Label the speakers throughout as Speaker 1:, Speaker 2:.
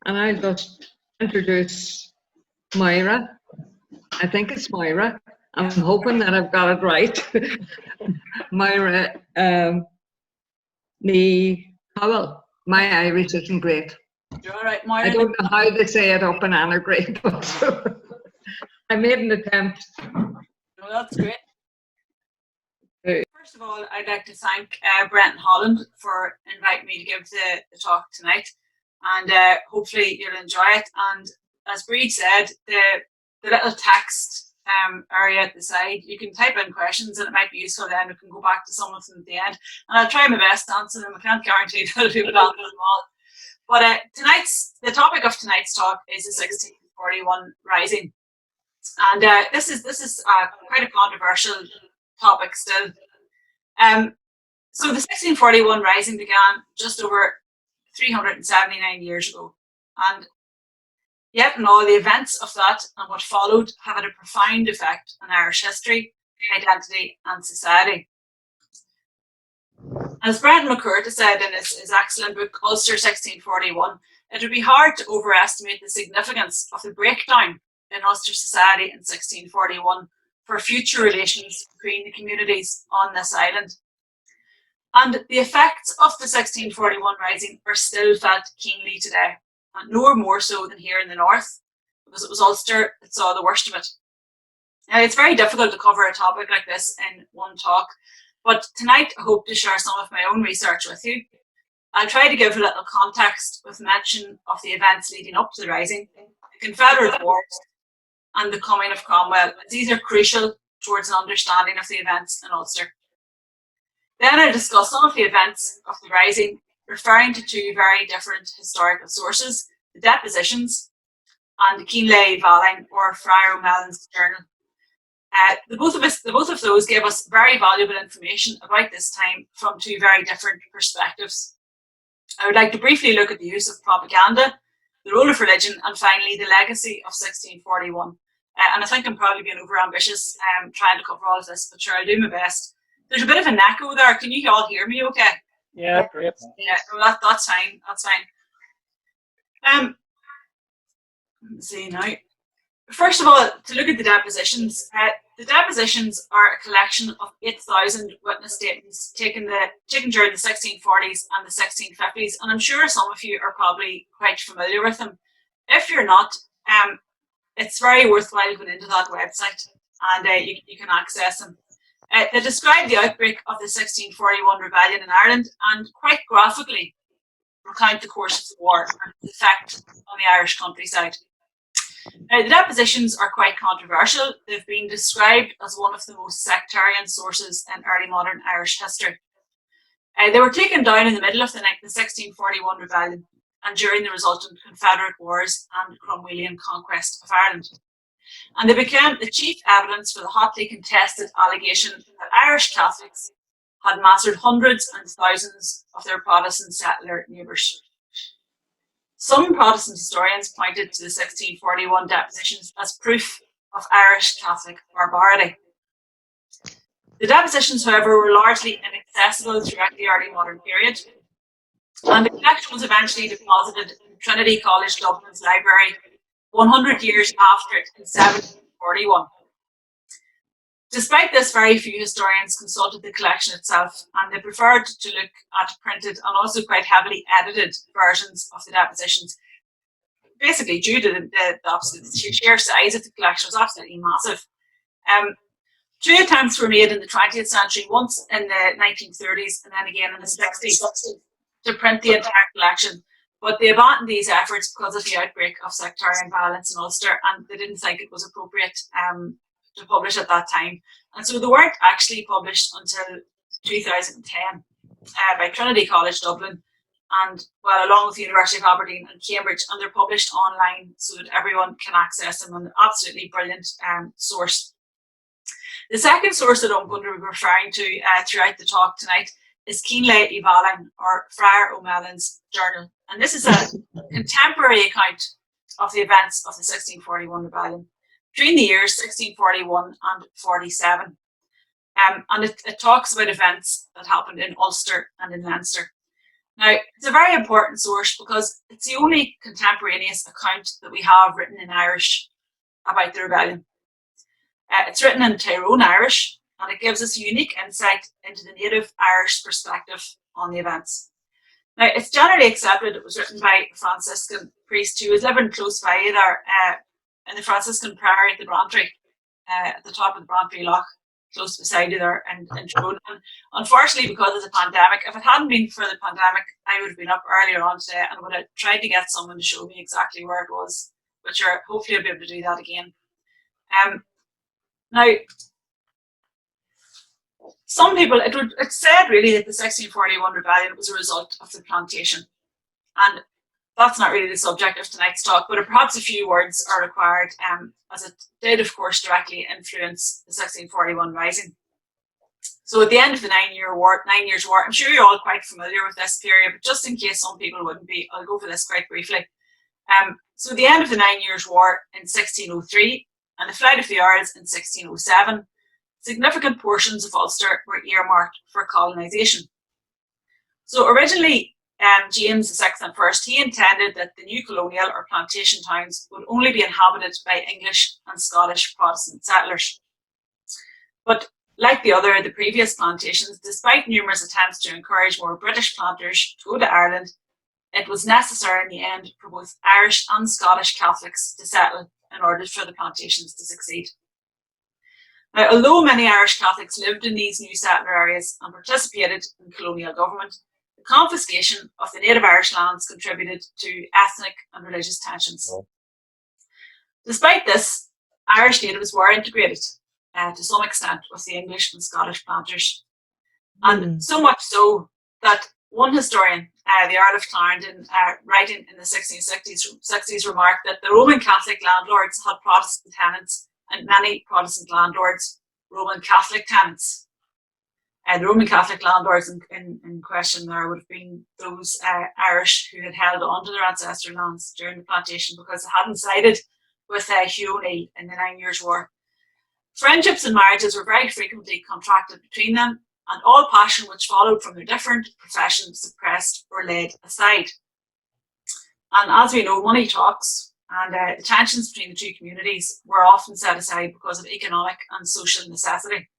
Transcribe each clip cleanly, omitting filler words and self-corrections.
Speaker 1: and I'll just introduce Máire. I think it's Máire. I'm hoping that I've got it right. Máire, Cathmhaoil. My Irish isn't great.
Speaker 2: You're all right,
Speaker 1: I
Speaker 2: Máire.
Speaker 1: don't know how they say it up in Anna-Great, but I made an attempt.
Speaker 2: No, that's great. First of all, I'd like to thank Brent Holland for inviting me to give the talk tonight, and hopefully you'll enjoy it. And as Breed said, the little text area at the side, you can type in questions and it might be useful. Then we can go back to some of them at the end, and I'll try my best to answer them. I can't guarantee that I'll be able to answer them all. But the topic of tonight's talk is the 1641 Rising, and this is quite a controversial topic still. So the 1641 Rising began just over 379 years ago, and yet and all the events of that and what followed have had a profound effect on Irish history, identity and society. As Brendan McCurtain said in his excellent book Ulster 1641, it would be hard to overestimate the significance of the breakdown in Ulster society in 1641 for future relations between the communities on this island. And the effects of the 1641 Rising are still felt keenly today, and nowhere more so than here in the north, because it was Ulster that saw the worst of it. Now, it's very difficult to cover a topic like this in one talk, but tonight I hope to share some of my own research with you. I'll try to give a little context with mention of the events leading up to the Rising, the Confederate Wars, and the coming of Cromwell, as these are crucial towards an understanding of the events in Ulster. Then I'll discuss some of the events of the Rising, referring to two very different historical sources, the depositions and the Cathmhaoil or Friar O'Malley's journal. The both of those gave us very valuable information about this time from two very different perspectives. I would like to briefly look at the use of propaganda, the role of religion, and finally the legacy of 1641. And I think I'm probably being overambitious trying to cover all of this, but sure, I'll do my best. There's a bit of an echo there. Can you all hear me okay?
Speaker 3: Yeah, great.
Speaker 2: Yeah, well, that's fine. That's fine. Let's see now. First of all, to look at the depositions. The depositions are a collection of 8,000 witness statements taken during the 1640s and the 1650s, and I'm sure some of you are probably quite familiar with them. If you're not, it's very worthwhile going into that website, and you can access them. They describe the outbreak of the 1641 rebellion in Ireland and quite graphically recount the course of the war and its effect on the Irish countryside. Now, the depositions are quite controversial. They've been described as one of the most sectarian sources in early modern Irish history. They were taken down in the middle of the 1641 rebellion and during the resultant Confederate Wars and Cromwellian conquest of Ireland. And they became the chief evidence for the hotly contested allegation that Irish Catholics had massacred hundreds and thousands of their Protestant settler neighbours. Some Protestant historians pointed to the 1641 depositions as proof of Irish Catholic barbarity. The depositions, however, were largely inaccessible throughout the early modern period, and the collection was eventually deposited in Trinity College Dublin's library 100 years after it in 1741. Despite this, very few historians consulted the collection itself, and they preferred to look at printed and also quite heavily edited versions of the depositions, basically due to the sheer size of the collection. Was absolutely massive. Two attempts were made in the 20th century, once in the 1930s and then again in the 60s, to print the entire collection. But they abandoned these efforts because of the outbreak of sectarian violence in Ulster, and they didn't think it was appropriate to publish at that time. And so they weren't actually published until 2010 by Trinity College Dublin, and along with the University of Aberdeen and Cambridge, and they're published online so that everyone can access them, an absolutely brilliant source. The second source that I'm going to be referring to throughout the talk tonight is Cathmhaoil or Friar O'Malley's journal. And this is a contemporary account of the events of the 1641 rebellion between the years 1641 and 47. And it talks about events that happened in Ulster and in Leinster. Now, it's a very important source because it's the only contemporaneous account that we have written in Irish about the rebellion. It's written in Tyrone Irish, and it gives us a unique insight into the native Irish perspective on the events. Now, it's generally accepted it was written by a Franciscan priest who was living close by there in the Franciscan Priory at the Brantry, at the top of the Brantry Loch, close beside you there in Tyrone. And unfortunately, because of the pandemic, if it hadn't been for the pandemic, I would have been up earlier on today and would have tried to get someone to show me exactly where it was, which hopefully I'll be able to do that again. Now, some people, it's said really that the 1641 rebellion was a result of the plantation. And that's not really the subject of tonight's talk, but perhaps a few words are required, as it did, of course, directly influence the 1641 rising. So at the end of the 9 years war, I'm sure you're all quite familiar with this period, but just in case some people wouldn't be, I'll go for this quite briefly. So at the end of the 9 Years' War in 1603 and the Flight of the Earls in 1607, significant portions of Ulster were earmarked for colonisation. So originally, James VI and First, he intended that the new colonial or plantation towns would only be inhabited by English and Scottish Protestant settlers. But like the previous plantations, despite numerous attempts to encourage more British planters to go to Ireland, it was necessary in the end for both Irish and Scottish Catholics to settle in order for the plantations to succeed. Now, although many Irish Catholics lived in these new settler areas and participated in colonial government, the confiscation of the native Irish lands contributed to ethnic and religious tensions. Despite this, Irish natives were integrated to some extent with the English and Scottish planters. And so much so that one historian, the Earl of Clarendon, writing in the 1660s, remarked that the Roman Catholic landlords had Protestant tenants and many Protestant landlords Roman Catholic tenants. The Roman Catholic landlords in question there would have been those Irish who had held on to their ancestral lands during the plantation because they hadn't sided with Hugh O'Neill in the 9 Years' War. Friendships and marriages were very frequently contracted between them, and all passion which followed from their different professions suppressed or laid aside. And as we know, money talks, and the tensions between the two communities were often set aside because of economic and social necessity.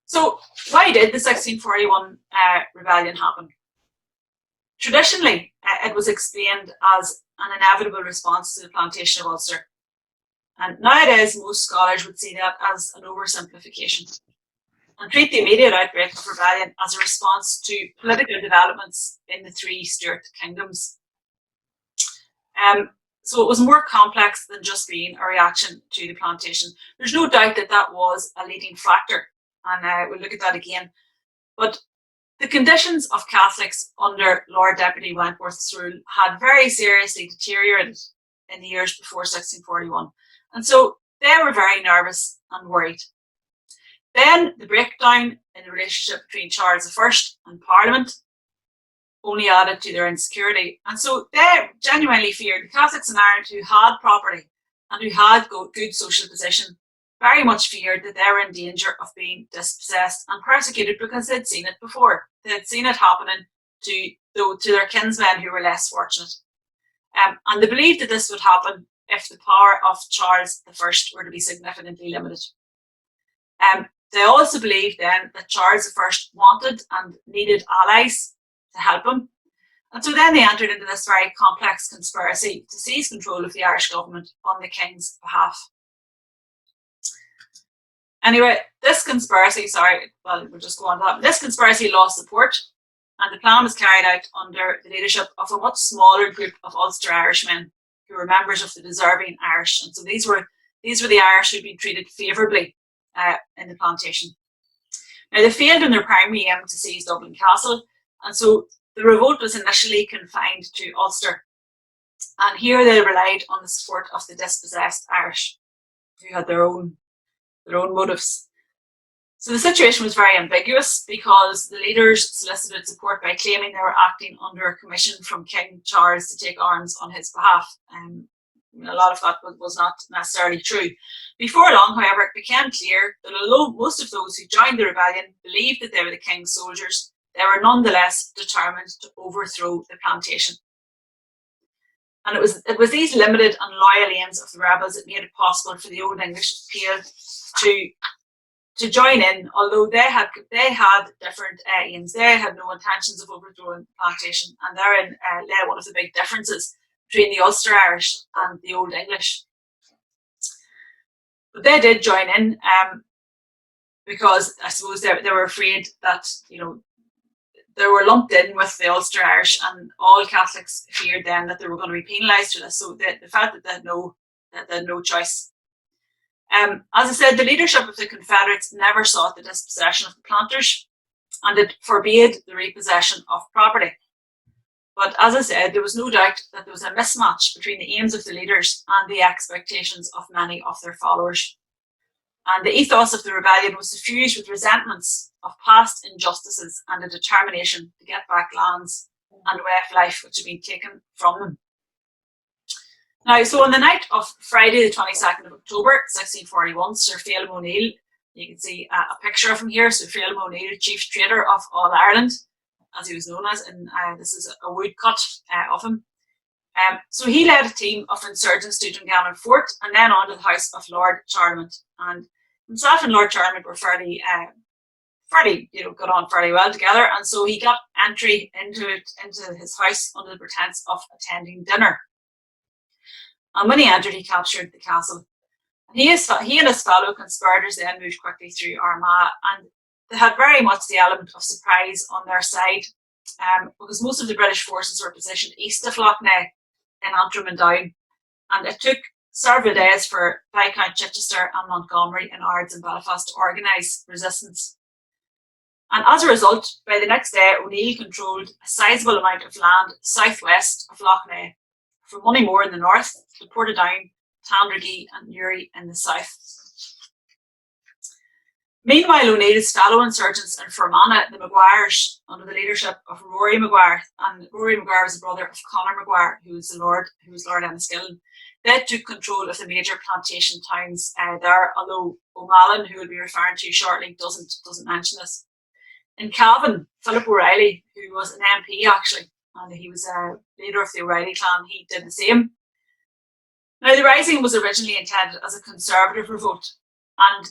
Speaker 2: So why did the 1641 rebellion happen? Traditionally, it was explained as an inevitable response to the plantation of Ulster. And nowadays, most scholars would see that as an oversimplification and treat the immediate outbreak of rebellion as a response to political developments in the three Stuart kingdoms. So it was more complex than just being a reaction to the plantation. There's no doubt that that was a leading factor, and we'll look at that again. But the conditions of Catholics under Lord Deputy Wentworth's rule had very seriously deteriorated in the years before 1641. And so they were very nervous and worried. Then the breakdown in the relationship between Charles I and Parliament only added to their insecurity. And so they genuinely feared the Catholics in Ireland who had property and who had good social position, very much feared that they were in danger of being dispossessed and persecuted because they'd seen it before. They'd seen it happening to their kinsmen who were less fortunate. And they believed that this would happen if the power of Charles I were to be significantly limited. They also believed then that Charles I wanted and needed allies to help him. And so then they entered into this very complex conspiracy to seize control of the Irish government on the king's behalf. Anyway, this conspiracy, we'll just go on to that. This conspiracy lost support, and the plan was carried out under the leadership of a much smaller group of Ulster Irishmen who were members of the deserving Irish. And so these were the Irish who'd been treated favourably in the plantation. Now, they failed in their primary aim to seize Dublin Castle, and so the revolt was initially confined to Ulster. And here they relied on the support of the dispossessed Irish, who had their own motives. So the situation was very ambiguous because the leaders solicited support by claiming they were acting under a commission from King Charles to take arms on his behalf. A lot of that was not necessarily true. Before long, however, it became clear that although most of those who joined the rebellion believed that they were the king's soldiers, they were nonetheless determined to overthrow the plantation. And it was these limited and loyal aims of the rebels that made it possible for the Old English Pale to join in, although they had different aims. They had no intentions of overthrowing the plantation, and therein lay one of the big differences between the Ulster Irish and the Old English. But they did join in because I suppose they were afraid that, you know, they were lumped in with the Ulster Irish, and all Catholics feared then that they were going to be penalised for this. So the fact that they had no choice. As I said, the leadership of the Confederates never sought the dispossession of the planters, and it forbade the repossession of property. But as I said, there was no doubt that there was a mismatch between the aims of the leaders and the expectations of many of their followers. And the ethos of the rebellion was suffused with resentments of past injustices and a determination to get back lands and a way of life which had been taken from them. Now, so on the night of Friday, the 22nd of October, 1641, Sir Phelim O'Neill, you can see a picture of him here, Sir Phelim O'Neill, Chief Trader of All Ireland, as he was known as, and this is a woodcut of him. So he led a team of insurgents to Dungannon Fort and then on to the house of Lord Charlemont. And himself and Lord Charlemont were fairly, got on fairly well together, and so he got entry into his house under the pretence of attending dinner. And when he entered, he captured the castle. He and his fellow conspirators then moved quickly through Armagh, and they had very much the element of surprise on their side, because most of the British forces were positioned east of Lough Neagh in Antrim and Down, and it took several days for Viscount Chichester and Montgomery in Ards and Belfast to organise resistance. And as a result, by the next day, O'Neill controlled a sizable amount of land southwest of Lough Neagh, from Moneymore in the north to Portadown, Tandragee and Newry in the south. Meanwhile, O'Neill's fellow insurgents in Fermanagh, the Maguires, under the leadership of Rory Maguire, and Rory Maguire was the brother of Conor Maguire, who was Lord Enniskillen, they took control of the major plantation towns there, although O'Malley, who we'll be referring to shortly, doesn't mention this. In Cavan, Philip O'Reilly, who was an MP actually, and he was a leader of the O'Reilly clan, he did the same. Now, the rising was originally intended as a conservative revolt, and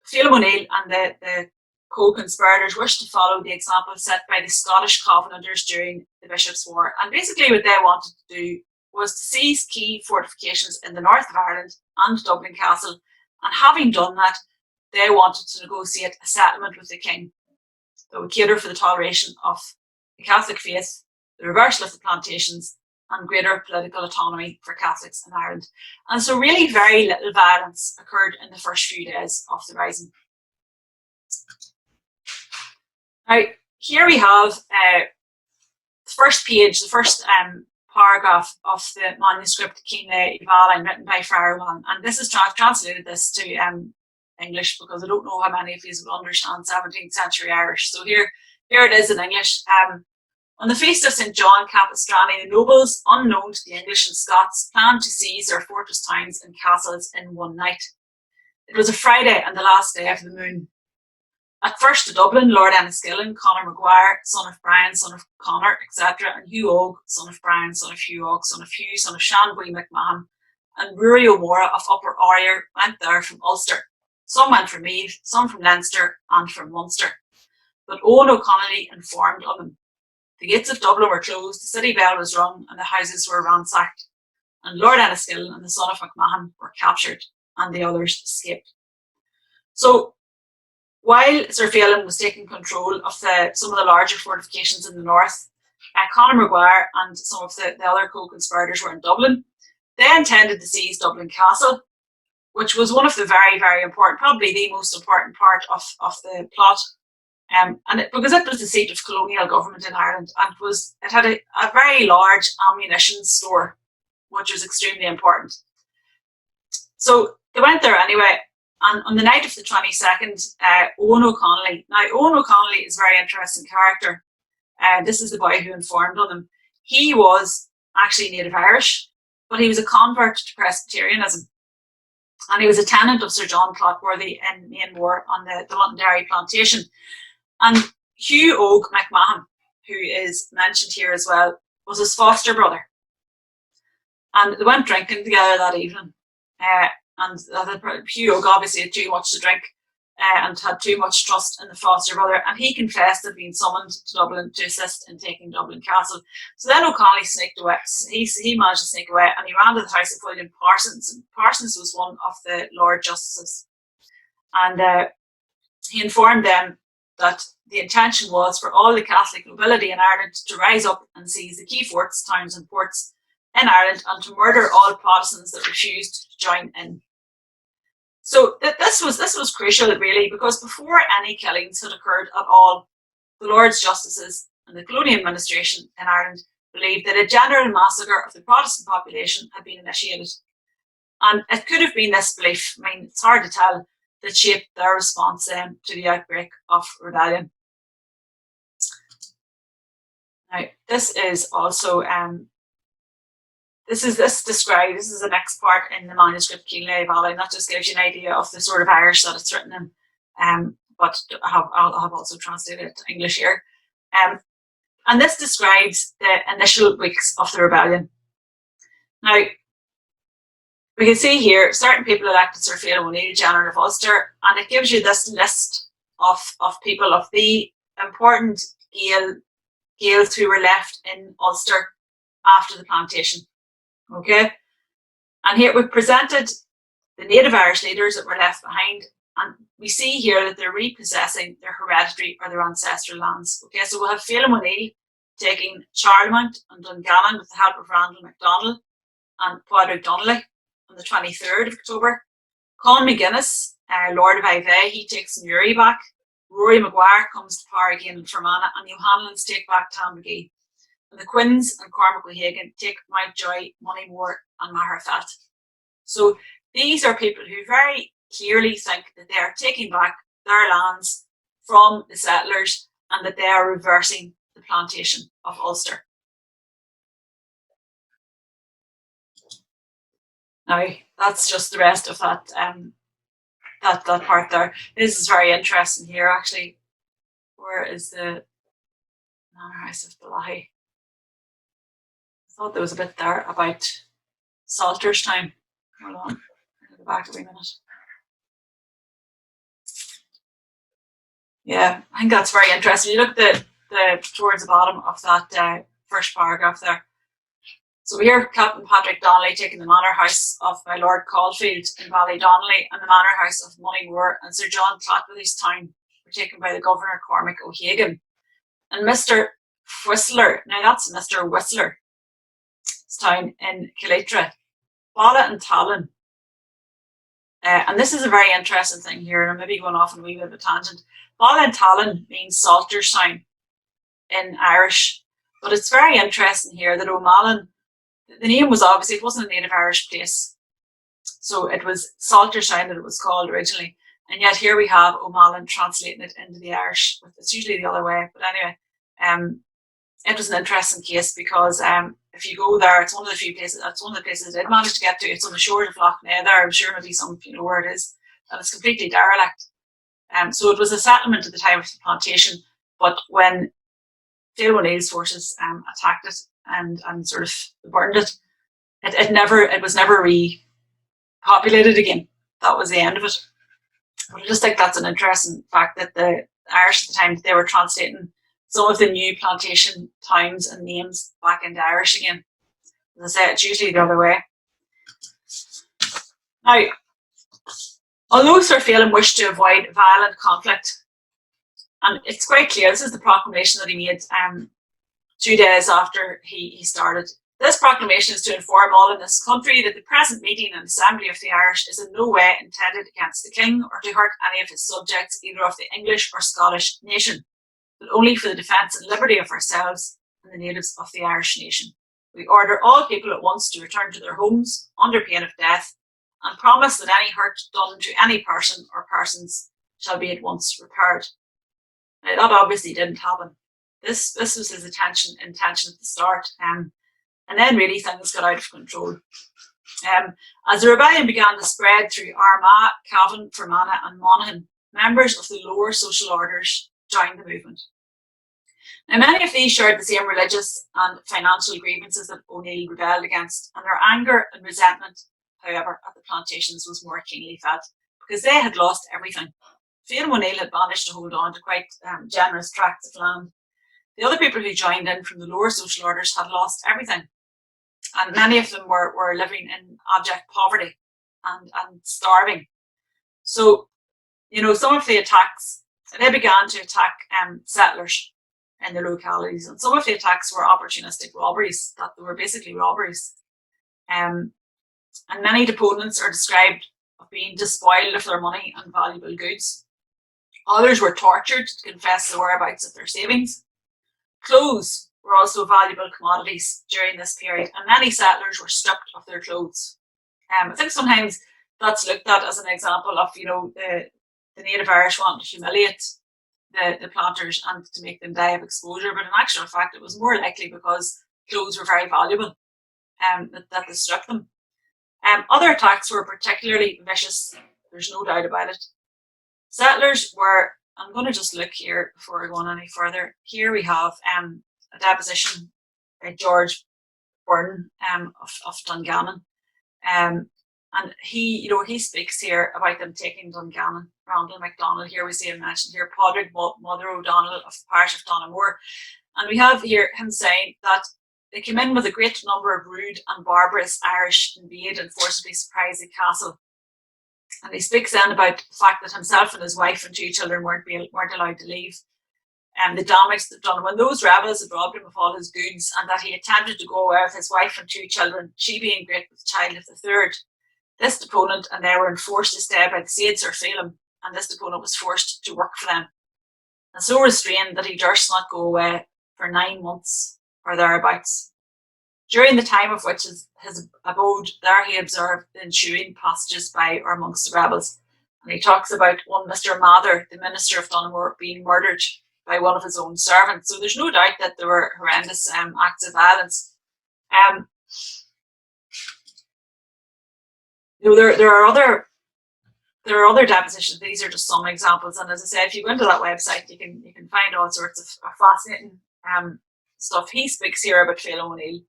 Speaker 2: Phelim O'Neill and the co-conspirators wished to follow the example set by the Scottish Covenanters during the Bishops' War. And basically what they wanted to do was to seize key fortifications in the north of Ireland and Dublin Castle, and having done that, they wanted to negotiate a settlement with the king that would cater for the toleration of the Catholic faith, the reversal of the plantations, and greater political autonomy for Catholics in Ireland. And so really very little violence occurred in the first few days of the rising. Now, here we have the first page, the first paragraph of the manuscript Cathmhaoil written by Friar Owen. And this is translated this to English because I don't know how many of you will understand 17th century Irish. So here it is in English. On the feast of St. John Capistrani, the nobles, unknown to the English and Scots, planned to seize their fortress towns and castles in one night. It was a Friday and the last day of the moon. At first to Dublin, Lord Enniskillen, Conor Maguire, son of Brian, son of Conor, etc., and Hugh Og, son of Brian, son of Hugh Og, son of Hugh, son of Shanbui McMahon, and Rory O'Mora of Upper Orier went there from Ulster. Some went from Meath, some from Leinster, and from Munster. But Owen O'Connolly informed of them. The gates of Dublin were closed, the city bell was rung, and the houses were ransacked. And Lord Enniskillen and the son of McMahon were captured, and the others escaped. So, while Sir Phelim was taking control of some of the larger fortifications in the north, Conor Maguire and some of the other co-conspirators were in Dublin. They intended to seize Dublin Castle, which was one of the very, very important, probably the most important part of the plot. Because it was the seat of colonial government in Ireland, and it had a very large ammunition store, which was extremely important. So they went there anyway, and on the night of the 22nd, Owen O'Connolly. Now, Owen O'Connolly is a very interesting character. This is the boy who informed on them. He was actually native Irish, but he was a convert to Presbyterianism. And he was a tenant of Sir John Clotworthy in Mainmore on the Londonderry plantation. And Hugh Og McMahon, who is mentioned here as well, was his foster brother. And they went drinking together that evening. And Hugh Og obviously had too much to drink and had too much trust in the foster brother. And he confessed to have been summoned to Dublin to assist in taking Dublin Castle. So then O'Connell sneaked away. He managed to sneak away, and he ran to the house of William Parsons. And Parsons was one of the Lord Justices. And he informed them that the intention was for all the Catholic nobility in Ireland to rise up and seize the key forts, towns and ports in Ireland, and to murder all Protestants that refused to join in. So this was crucial, really, because before any killings had occurred at all, the Lords Justices and the colonial administration in Ireland believed that a general massacre of the Protestant population had been initiated. And it could have been this belief, I mean, it's hard to tell, that shaped their response then to the outbreak of rebellion. Now, this is also this is the next part in the manuscript Cathmhaoil Valley, and that just gives you an idea of the sort of Irish that it's written in, but I'll have also translated it to English here. And this describes the initial weeks of the rebellion. Now, we can see here certain people elected Sir Phelim O'Neill, General of Ulster, and it gives you this list of people, of the important Gaels who were left in Ulster after the plantation. Okay, and here we've presented the native Irish leaders that were left behind, and we see here that they're repossessing their hereditary or their ancestral lands. Okay, so we'll have Phelim O'Neill taking Charlemont and Dungannon with the help of Randall MacDonald and Padraig Donnelly on the 23rd of October. Con McGuinness, Lord of Ivey, he takes Newry back. Rory Maguire comes to power again in Fermanagh, and the O'Hanlons take back Tambagee. And the Quinns and Cormac O'Hagan take Mountjoy, Moneymore and Maherfelt. So these are people who very clearly think that they are taking back their lands from the settlers and that they are reversing the plantation of Ulster. Now, that's just the rest of that that part there. This is very interesting here, actually. Where is the Manor House of Balahi? I thought there was a bit there about Salter's time. Hold on, I'll go back a wee minute. Yeah, I think that's very interesting. You look at the towards the bottom of that first paragraph there. So we hear Captain Patrick Donnelly taking the manor house of my Lord Caulfield in Ballydonnelly and the manor house of Moneymore, and Sir John Clatworthy's town were taken by the Governor Cormac O'Hagan. And Mr. Whistler, now that's Mr. Whistler's town in Killetra, Bala and Tallinn. And this is a very interesting thing here, and I'm maybe going off on a wee bit of a tangent. Bala and Tallinn means Salter's town in Irish, but it's very interesting here that O'Mallon, the name was obviously, it wasn't a native Irish place. So it was Salter's town that it was called originally. And yet here we have O'Mallon translating it into the Irish. It's usually the other way. But anyway, it was an interesting case because if you go there, it's one of the few places, that's one of the places I did manage to get to. It's on the shores of Lough Neagh there. I'm sure maybe some of you know where it is. And it's completely derelict. So it was a settlement at the time of the plantation. But when Phelim O'Neill's forces attacked it and sort of burned it, it was never repopulated again. That was the end of it. But I just think that's an interesting fact that the Irish at the time, they were translating some of the new plantation towns and names back into Irish again. As I say, it's usually the other way. Now, although Sir Phelim wished to avoid violent conflict, and it's quite clear, this is the proclamation that he made 2 days after he started. This proclamation is to inform all in this country that the present meeting and assembly of the Irish is in no way intended against the king or to hurt any of his subjects, either of the English or Scottish nation, but only for the defence and liberty of ourselves and the natives of the Irish nation. We order all people at once to return to their homes under pain of death, and promise that any hurt done to any person or persons shall be at once repaired. Now, that obviously didn't happen. This was his intention at the start, and then really things got out of control. As the rebellion began to spread through Armagh, Cavan, Fermanagh and Monaghan, members of the lower social orders joined the movement. Now, many of these shared the same religious and financial grievances that O'Neill rebelled against, and their anger and resentment, however, at the plantations was more keenly felt, because they had lost everything. Fiona O'Neill had managed to hold on to quite generous tracts of land. The other people who joined in from the lower social orders had lost everything, and many of them were living in abject poverty and starving. So, you know, some of the attacks, they began to attack settlers in their localities, and some of the attacks were opportunistic robberies, that they were basically robberies. And many deponents are described of being despoiled of their money and valuable goods. Others were tortured to confess the whereabouts of their savings. Clothes were also valuable commodities during this period, and many settlers were stripped of their clothes. I think sometimes that's looked at as an example of, you know, the native Irish wanting to humiliate the planters and to make them die of exposure, but in actual fact it was more likely because clothes were very valuable that they stripped them. Other attacks were particularly vicious, there's no doubt about it. Settlers were, I'm going to just look here before I go on any further. Here we have a deposition by George Byrne of Dungannon. And he, you know, he speaks here about them taking Dungannon. Randall MacDonald, here we see him mentioned here, Padraig Mother O'Donnell of the parish of Donoughmore. And we have here him saying that they came in with a great number of rude and barbarous Irish, invade and forcibly surprise the castle. And he speaks then about the fact that himself and his wife and 2 children weren't allowed to leave. And the damage they've done when those rebels had robbed him of all his goods, and that he attempted to go away with his wife and 2 children, she being great with the child of the third. This deponent and they were enforced to stay by the Saids or Phelim, and this deponent was forced to work for them. And so restrained that he durst not go away for 9 months or thereabouts. During the time of which his abode there, he observed the ensuing passages by or amongst the rebels. And he talks about one Mr. Mather, the minister of Donoughmore, being murdered by one of his own servants. So there's no doubt that there were horrendous acts of violence. You know, there are other depositions. These are just some examples. And as I said, if you go into that website, you can find all sorts of fascinating stuff. He speaks here about Phelim O'Neill,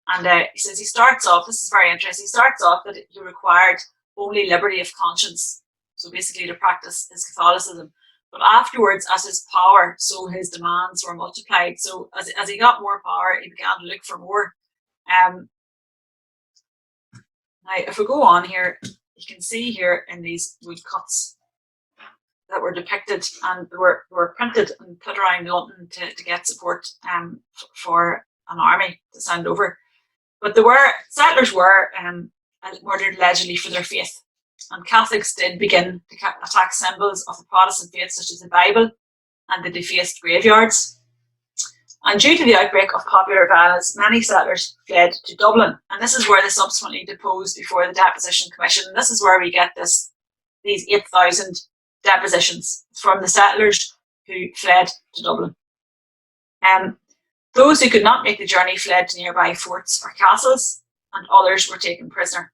Speaker 2: and he says he starts off. This is very interesting. He starts off that he required only liberty of conscience, so basically to practice his Catholicism. But afterwards, as his power, so his demands were multiplied. So as he got more power, he began to look for more. Now, if we go on here, you can see here in these woodcuts that were depicted and were printed and put around London to get support for an army to send over. But settlers were murdered allegedly for their faith. And Catholics did begin to attack symbols of the Protestant faith, such as the Bible and the defaced graveyards. And due to the outbreak of popular violence, many settlers fled to Dublin. And this is where they subsequently deposed before the Deposition Commission. And this is where we get these 8,000 depositions from the settlers who fled to Dublin. Those who could not make the journey fled to nearby forts or castles, and others were taken prisoner.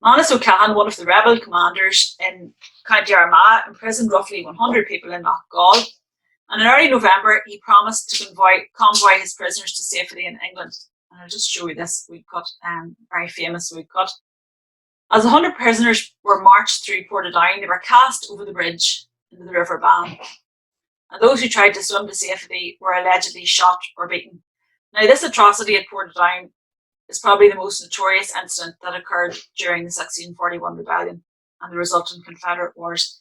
Speaker 2: Manus O'Cahan, one of the rebel commanders in County Armagh, imprisoned roughly 100 people in Knockgall. And in early November, he promised to convoy his prisoners to safety in England. And I'll just show you this woodcut, very famous woodcut. As 100 prisoners were marched through Portadown, they were cast over the bridge into the River Bann. And those who tried to swim to safety were allegedly shot or beaten. Now, this atrocity at Portadown is probably the most notorious incident that occurred during the 1641 rebellion and the resultant Confederate Wars.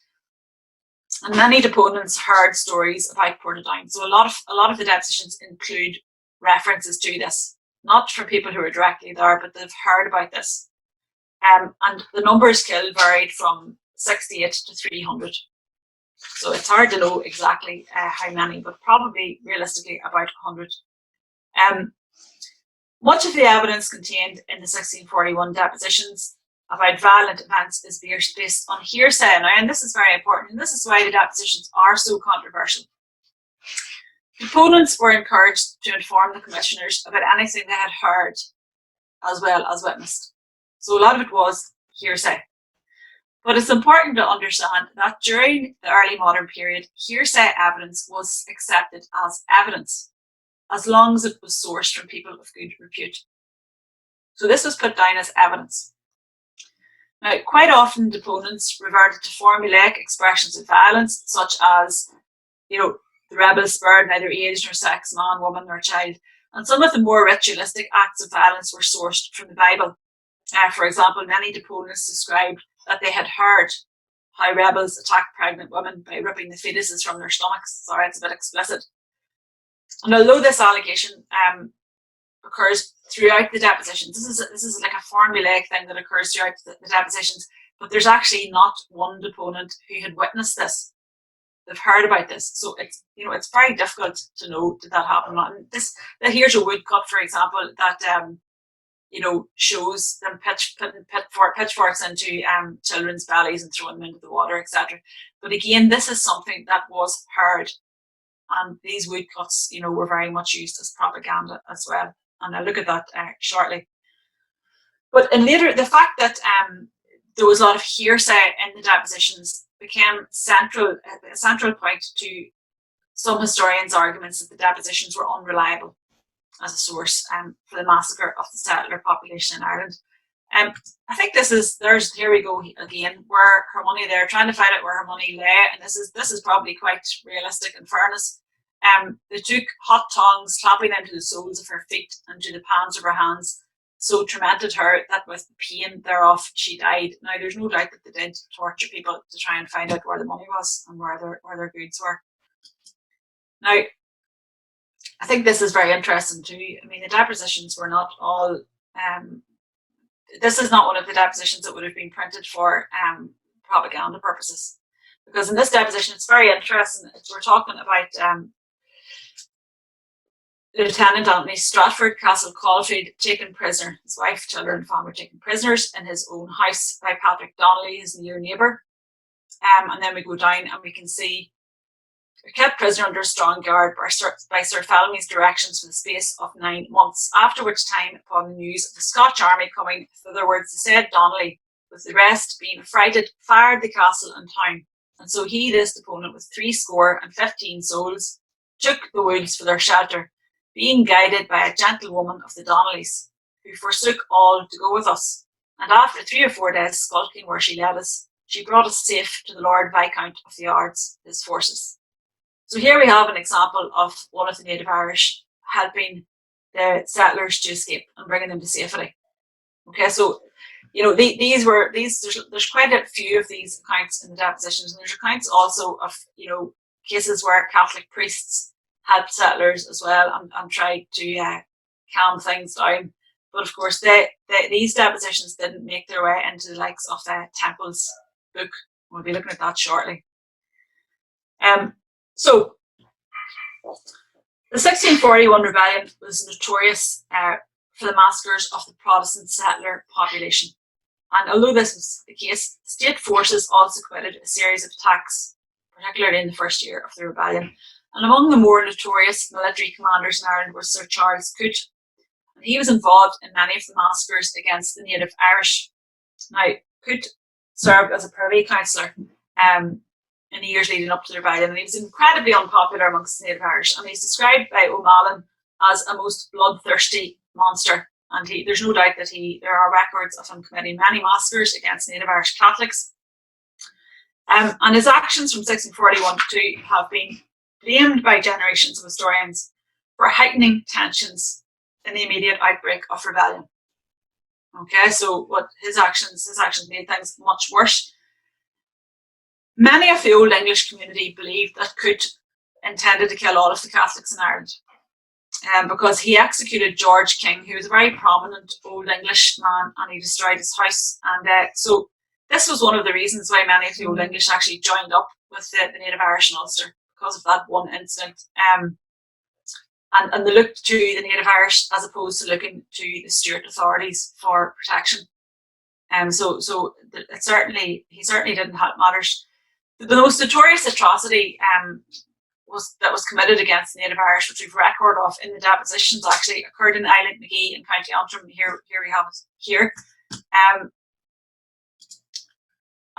Speaker 2: And many deponents heard stories about Portadown. So a lot of the depositions include references to this, not from people who were directly there, but they've heard about this. And the numbers killed varied from 68 to 300. So it's hard to know exactly how many, but probably realistically about 100. Much of the evidence contained in the 1641 depositions about violent events is based on hearsay now, and this is very important, and this is why the depositions are so controversial. Deponents were encouraged to inform the commissioners about anything they had heard as well as witnessed. So a lot of it was hearsay. But it's important to understand that during the early modern period, hearsay evidence was accepted as evidence, as long as it was sourced from people of good repute. So this was put down as evidence. Now, quite often deponents reverted to formulaic expressions of violence, such as, the rebels spared neither age nor sex, man, woman, nor child. And some of the more ritualistic acts of violence were sourced from the Bible. For example, many deponents described that they had heard how rebels attacked pregnant women by ripping the fetuses from their stomachs. Sorry, it's a bit explicit. And although this allegation occurs throughout the depositions, this is like a formulaic thing that occurs throughout the depositions, but there's actually not one deponent who had witnessed this. They've heard about this, so it's it's very difficult to know did that happen or not. And here's a woodcut, for example, that shows them putting pitchforks into children's bellies and throwing them into the water, etc. But again, this is something that was heard, and these woodcuts, were very much used as propaganda as well. And I'll look at that shortly. But the fact that there was a lot of hearsay in the depositions became a central point to some historians' arguments that the depositions were unreliable as a source for the massacre of the settler population in Ireland. I think here we go again, where her money, they're trying to find out where her money lay, and this is probably quite realistic in fairness. They took hot tongs, clapping them to the soles of her feet and to the palms of her hands, so tormented her that with the pain thereof she died. Now, there's no doubt that they did torture people to try and find out where the money was and where their goods were. Now, I think this is very interesting too. I mean, the depositions were not all. This is not one of the depositions that would have been printed for propaganda purposes, because in this deposition, it's very interesting. We're talking about Lieutenant Anthony Stratford, Castle Caulfield, taken prisoner. His wife, children, and family were taken prisoners in his own house by Patrick Donnelly, his near neighbour. And then we go down and we can see they're kept prisoner under strong guard by Sir Phelimy's directions for the space of 9 months, after which time, upon the news of the Scotch army coming thitherwards, the said Donnelly, with the rest being affrighted, fired the castle and town. And so he, this deponent, with 75 souls, took the woods for their shelter, being guided by a gentlewoman of the Donnellys, who forsook all to go with us. And after 3 or 4 days skulking where she led us, she brought us safe to the Lord Viscount of the Ards, his forces. So here we have an example of one of the native Irish helping the settlers to escape and bringing them to safety. Okay, so there's quite a few of these accounts in the depositions, and there's accounts also of cases where Catholic priests helped settlers as well and tried to calm things down. But of course, these depositions didn't make their way into the likes of Temple's book. We'll be looking at that shortly. So, the 1641 rebellion was notorious for the massacres of the Protestant settler population. And although this was the case, state forces also committed a series of attacks, particularly in the first year of the rebellion. And among the more notorious military commanders in Ireland was Sir Charles Coote. And he was involved in many of the massacres against the native Irish. Now, Coote served as a privy councillor in the years leading up to the rebellion, and he was incredibly unpopular amongst the native Irish, and he's described by O'Malley as a most bloodthirsty monster. And there's no doubt that there are records of him committing many massacres against native Irish Catholics. And his actions from 1641 to have been blamed by generations of historians for heightening tensions in the immediate outbreak of rebellion. Okay, so what his actions made things much worse. Many of the Old English community believed that Coote intended to kill all of the Catholics in Ireland, because he executed George King, who was a very prominent Old English man, and he destroyed his house. And so this was one of the reasons why many of the Old English actually joined up with the native Irish in Ulster, because of that one incident. And they looked to the native Irish as opposed to looking to the Stuart authorities for protection. So he certainly didn't help matters. The most notorious atrocity that was committed against the native Irish, which we've record of in the depositions, actually occurred in Island Magee in County Antrim. Here we have it here.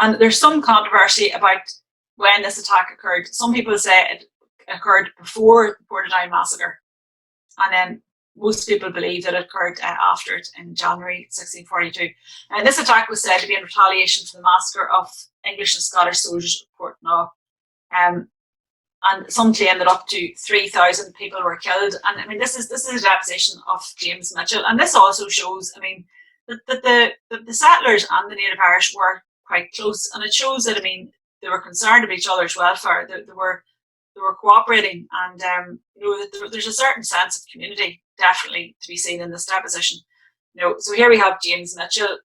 Speaker 2: And there's some controversy about when this attack occurred. Some people say it occurred before the Portadown massacre, and then most people believe that it occurred after it in January 1642. And this attack was said to be in retaliation for the massacre of English and Scottish soldiers at Portnaw. And some claim that up to 3,000 people were killed. And I mean, this is a deposition of James Mitchell, and this also shows, I mean, that the settlers and the native Irish were quite close, and it shows that, I mean, they were concerned about each other's welfare. They were cooperating, and you know, that there's a certain sense of community definitely to be seen in this deposition. You know, so here we have James Mitchell,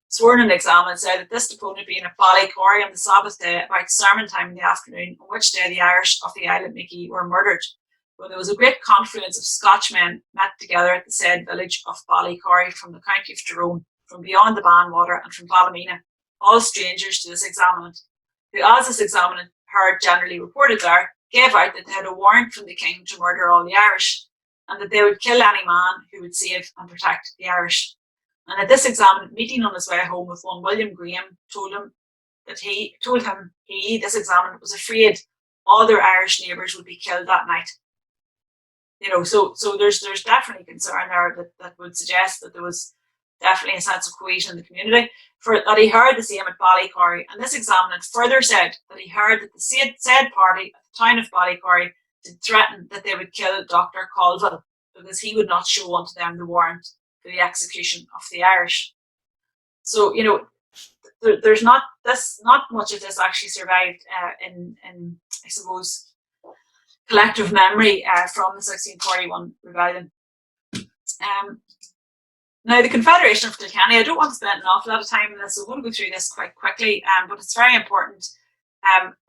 Speaker 2: sworn and examined, said that this deponent had been at Ballycorry on the Sabbath day about sermon time in the afternoon, on which day the Irish of the island Mickey were murdered. When there was a great confluence of Scotchmen met together at the said village of Ballycorry from the county of Tyrone, from beyond the Banwater and from Ballymena, all strangers to this examinant, who, as this examinant heard generally reported there, gave out that they had a warrant from the king to murder all the Irish, and that they would kill any man who would save and protect the Irish. And that this examinant, meeting on his way home with one William Graham, told him, this examinant, was afraid all their Irish neighbours would be killed that night. You know, so there's definitely concern there that would suggest that there was definitely a sense of cohesion in the community. For that he heard the same at Ballycorry, and this examinant further said that he heard that the said party at the town of Ballycorry did threaten that they would kill Dr. Colville because he would not show unto them the warrant for the execution of the Irish. So, you know, there's not much of this actually survived in I suppose collective memory from the 1641 rebellion. Now, the Confederation of Kilkenny, I don't want to spend an awful lot of time on this, so I'm going to go through this quite quickly, but it's very important.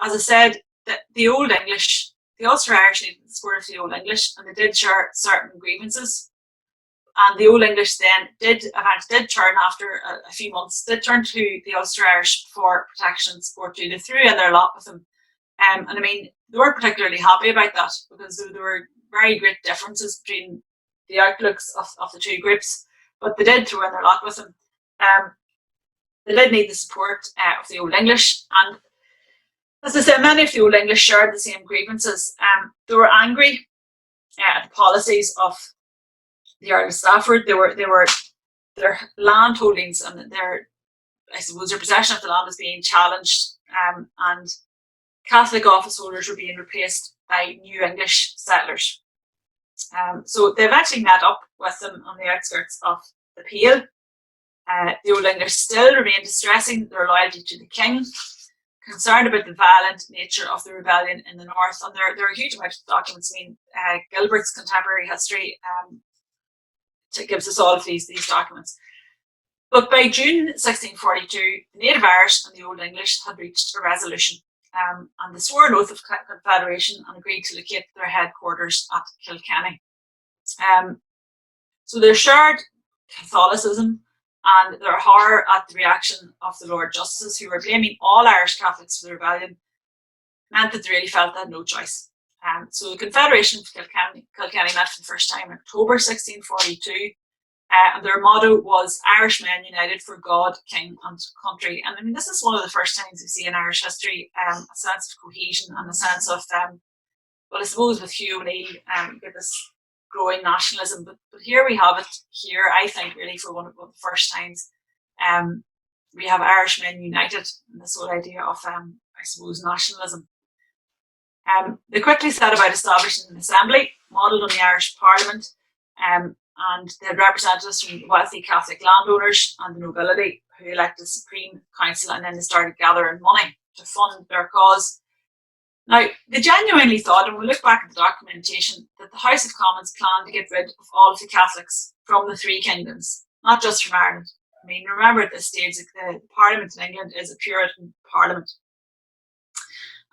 Speaker 2: As I said, that the Old English, the Ulster-Irish needed the support of the Old English, and they did share certain grievances. And the Old English then did turn after a few months, did turn to the Ulster-Irish for protection and support too. They threw in their lot with them. And I mean, they weren't particularly happy about that because there were very great differences between the outlooks of the two groups. But they did throw in their lot with them. They did need the support of the Old English, and as I said, many of the Old English shared the same grievances. They were angry at the policies of the Earl of Stafford. Their land holdings and their possession of the land was being challenged, and Catholic office holders were being replaced by new English settlers. So they eventually met up with them on the outskirts of the Pale. The Old English still remained distressing their loyalty to the king, concerned about the violent nature of the rebellion in the north. And there are a huge amount of documents. I mean, Gilbert's Contemporary History gives us all of these documents. But by June 1642, the native Irish and the Old English had reached a resolution, and they swore an oath of confederation and agreed to locate their headquarters at Kilkenny. So their shared Catholicism and their horror at the reaction of the Lord Justices, who were blaming all Irish Catholics for the rebellion, meant that they really felt they had no choice. So the Confederation of Kilkenny met for the first time in October 1642, and their motto was "Irishmen united for God, King and Country." And I mean, this is one of the first times we see in Irish history a sense of cohesion and a sense of, well, I suppose with Hugh O'Neill, you get this growing nationalism, but here we have it here, I think, really for one of the first times. We have Irishmen united in this whole idea of, I suppose, nationalism. They quickly set about establishing an assembly modelled on the Irish Parliament, and they had representatives from wealthy Catholic landowners and the nobility who elected the Supreme Council, and then they started gathering money to fund their cause. Now, they genuinely thought, and we look back at the documentation, that the House of Commons planned to get rid of all of the Catholics from the three kingdoms, not just from Ireland. I mean, remember at this stage, the Parliament in England is a Puritan Parliament.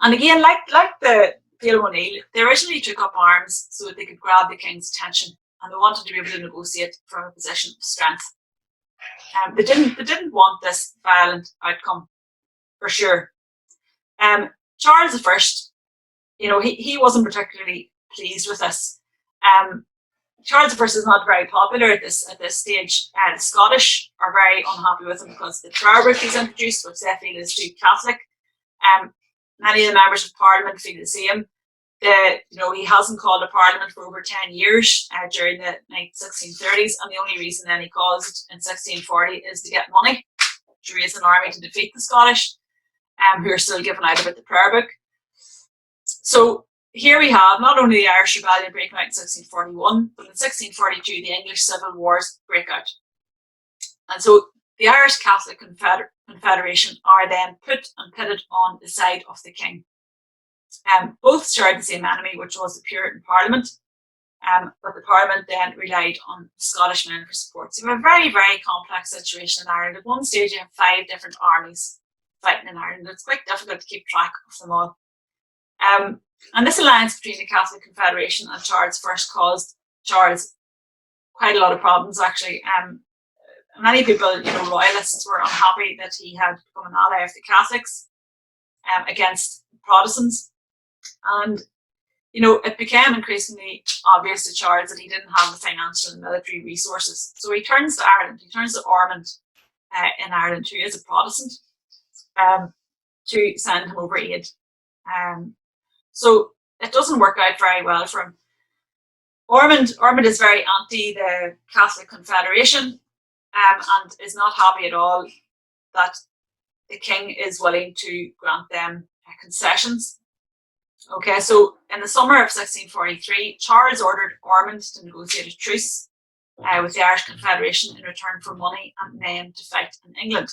Speaker 2: And again, like the Pale O'Neill, they originally took up arms so that they could grab the king's attention, and they wanted to be able to negotiate from a position of strength. They didn't want this violent outcome, for sure. Charles I, you know, he wasn't particularly pleased with this. Charles I is not very popular at this stage. The Scottish are very unhappy with him because the prayer book he's introduced, which they feel is too Catholic. Many of the members of Parliament feel the same. He hasn't called a Parliament for over 10 years during the 1630s, and the only reason then he calls it in 1640 is to get money to raise an army to defeat the Scottish, who are still giving out about the prayer book. So here we have not only the Irish Rebellion breaking out in 1641, but in 1642 the English Civil Wars break out. And so the Irish Catholic Confederation are then put and pitted on the side of the king. Both shared the same enemy, which was the Puritan Parliament, but the Parliament then relied on Scottish men for support. So you have a very, very complex situation in Ireland. At one stage you have 5 different armies fighting in Ireland. It's quite difficult to keep track of them all. And this alliance between the Catholic Confederation and Charles I caused Charles quite a lot of problems, actually. Many people, royalists, were unhappy that he had become an ally of the Catholics against Protestants. And, it became increasingly obvious to Charles that he didn't have the financial and military resources. So he turns to Ireland, he turns to Ormond in Ireland, who is a Protestant, to send him over aid. So it doesn't work out very well for him. Ormond is very anti the Catholic Confederation and is not happy at all that the king is willing to grant them concessions. Okay, so in the summer of 1643, Charles ordered Ormond to negotiate a truce with the Irish Confederation in return for money and men to fight in England.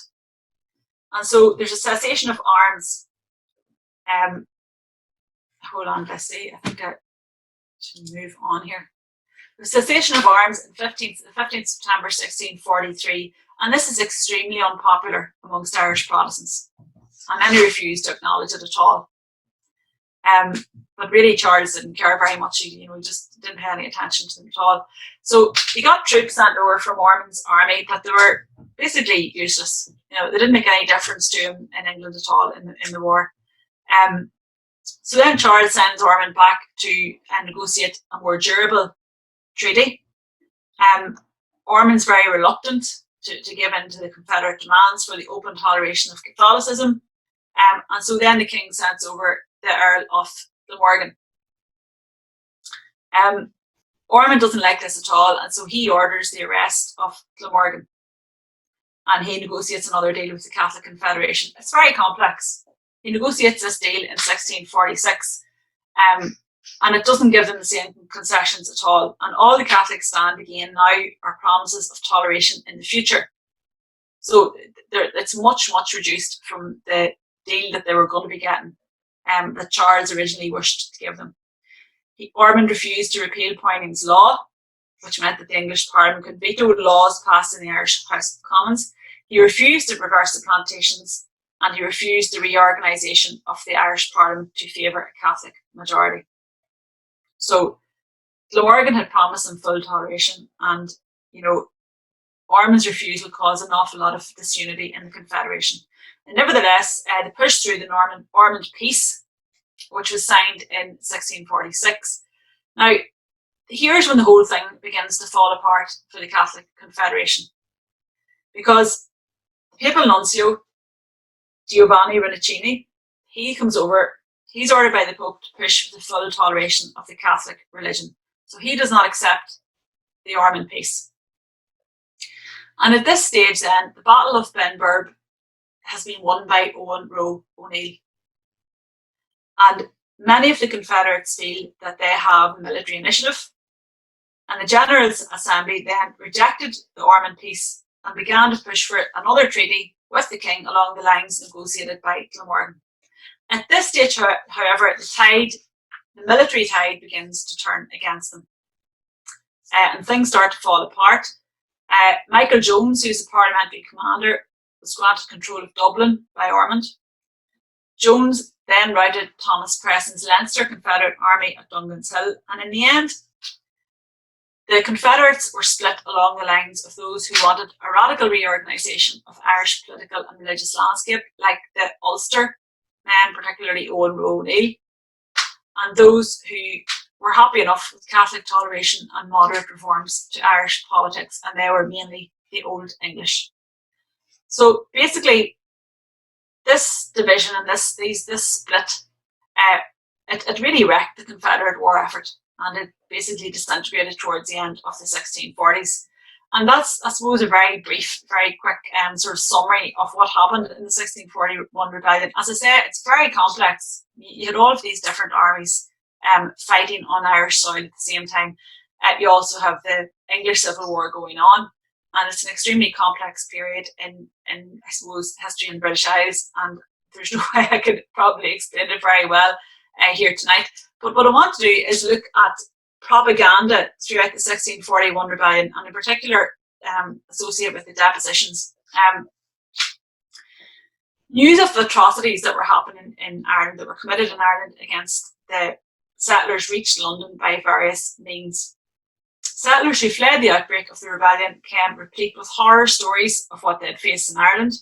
Speaker 2: And so there's a cessation of arms. Hold on, let's see. I think I should move on here. The cessation of arms on the 15th September 1643, and this is extremely unpopular amongst Irish Protestants, and many refused to acknowledge it at all. But really, Charles didn't care very much. He just didn't pay any attention to them at all. So he got troops sent over from Ormond's army, but they were basically useless. They didn't make any difference to him in England at all in the war. So then Charles sends Ormond back to negotiate a more durable treaty. Ormond's very reluctant to give in to the Confederate demands for the open toleration of Catholicism. And so then the king sends over the Earl of Glamorgan. Ormond doesn't like this at all, and so he orders the arrest of Glamorgan. And he negotiates another deal with the Catholic Confederation. It's very complex. He negotiates this deal in 1646, and it doesn't give them the same concessions at all. And all the Catholics stand again now are promises of toleration in the future. So it's much, much reduced from the deal that they were going to be getting, that Charles originally wished to give them. Ormond refused to repeal Poyning's law, which meant that the English Parliament could veto laws passed in the Irish House of Commons. He refused to reverse the plantations, and he refused the reorganisation of the Irish Parliament to favour a Catholic majority. So Glamorgan had promised them full toleration, and Ormond's refusal caused an awful lot of disunity in the Confederation. And nevertheless, they pushed through the Ormond Peace, which was signed in 1646. Now, here's when the whole thing begins to fall apart for the Catholic Confederation, because the papal nuncio, Giovanni Rinuccini, he comes over. He's ordered by the Pope to push for the full toleration of the Catholic religion. So he does not accept the Ormond Peace. And at this stage then, the Battle of Benburb has been won by Owen Roe O'Neill. And many of the Confederates feel that they have military initiative. And the General Assembly then rejected the Ormond Peace and began to push for another treaty with the king along the lines negotiated by Glamorgan. At this stage, however, the military tide begins to turn against them. And things start to fall apart. Michael Jones, who's the parliamentary commander, was granted control of Dublin by Ormond. Jones then routed Thomas Preston's Leinster Confederate army at Dungan's Hill, and in the end, the Confederates were split along the lines of those who wanted a radical reorganisation of Irish political and religious landscape, like the Ulster men, particularly Owen Roe O'Neill, and those who were happy enough with Catholic toleration and moderate reforms to Irish politics, and they were mainly the Old English. So basically, this division and this split, it really wrecked the Confederate war effort, and it basically disintegrated towards the end of the 1640s. And that's, I suppose, a very brief, very quick sort of summary of what happened in the 1641 rebellion. As I say, it's very complex. You had all of these different armies fighting on Irish soil at the same time. You also have the English Civil War going on, and it's an extremely complex period in I suppose, history in British Isles, and there's no way I could probably explain it very well here tonight. But what I want to do is look at propaganda throughout the 1641 rebellion, and in particular associated with the depositions. News of atrocities that were happening in Ireland, that were committed in Ireland against the settlers, reached London by various means. Settlers who fled the outbreak of the rebellion came replete with horror stories of what they'd faced in Ireland.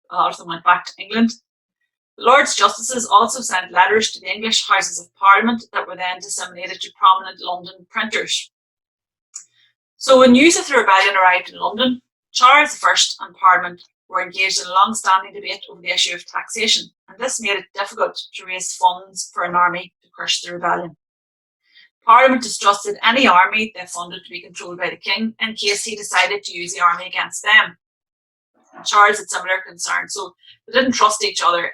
Speaker 2: A lot of them went back to England. The Lords Justices also sent letters to the English Houses of Parliament that were then disseminated to prominent London printers. So when news of the rebellion arrived in London, Charles I and Parliament were engaged in a long-standing debate over the issue of taxation, and this made it difficult to raise funds for an army to crush the rebellion. Parliament distrusted any army they funded to be controlled by the king in case he decided to use the army against them. And Charles had similar concerns, so they didn't trust each other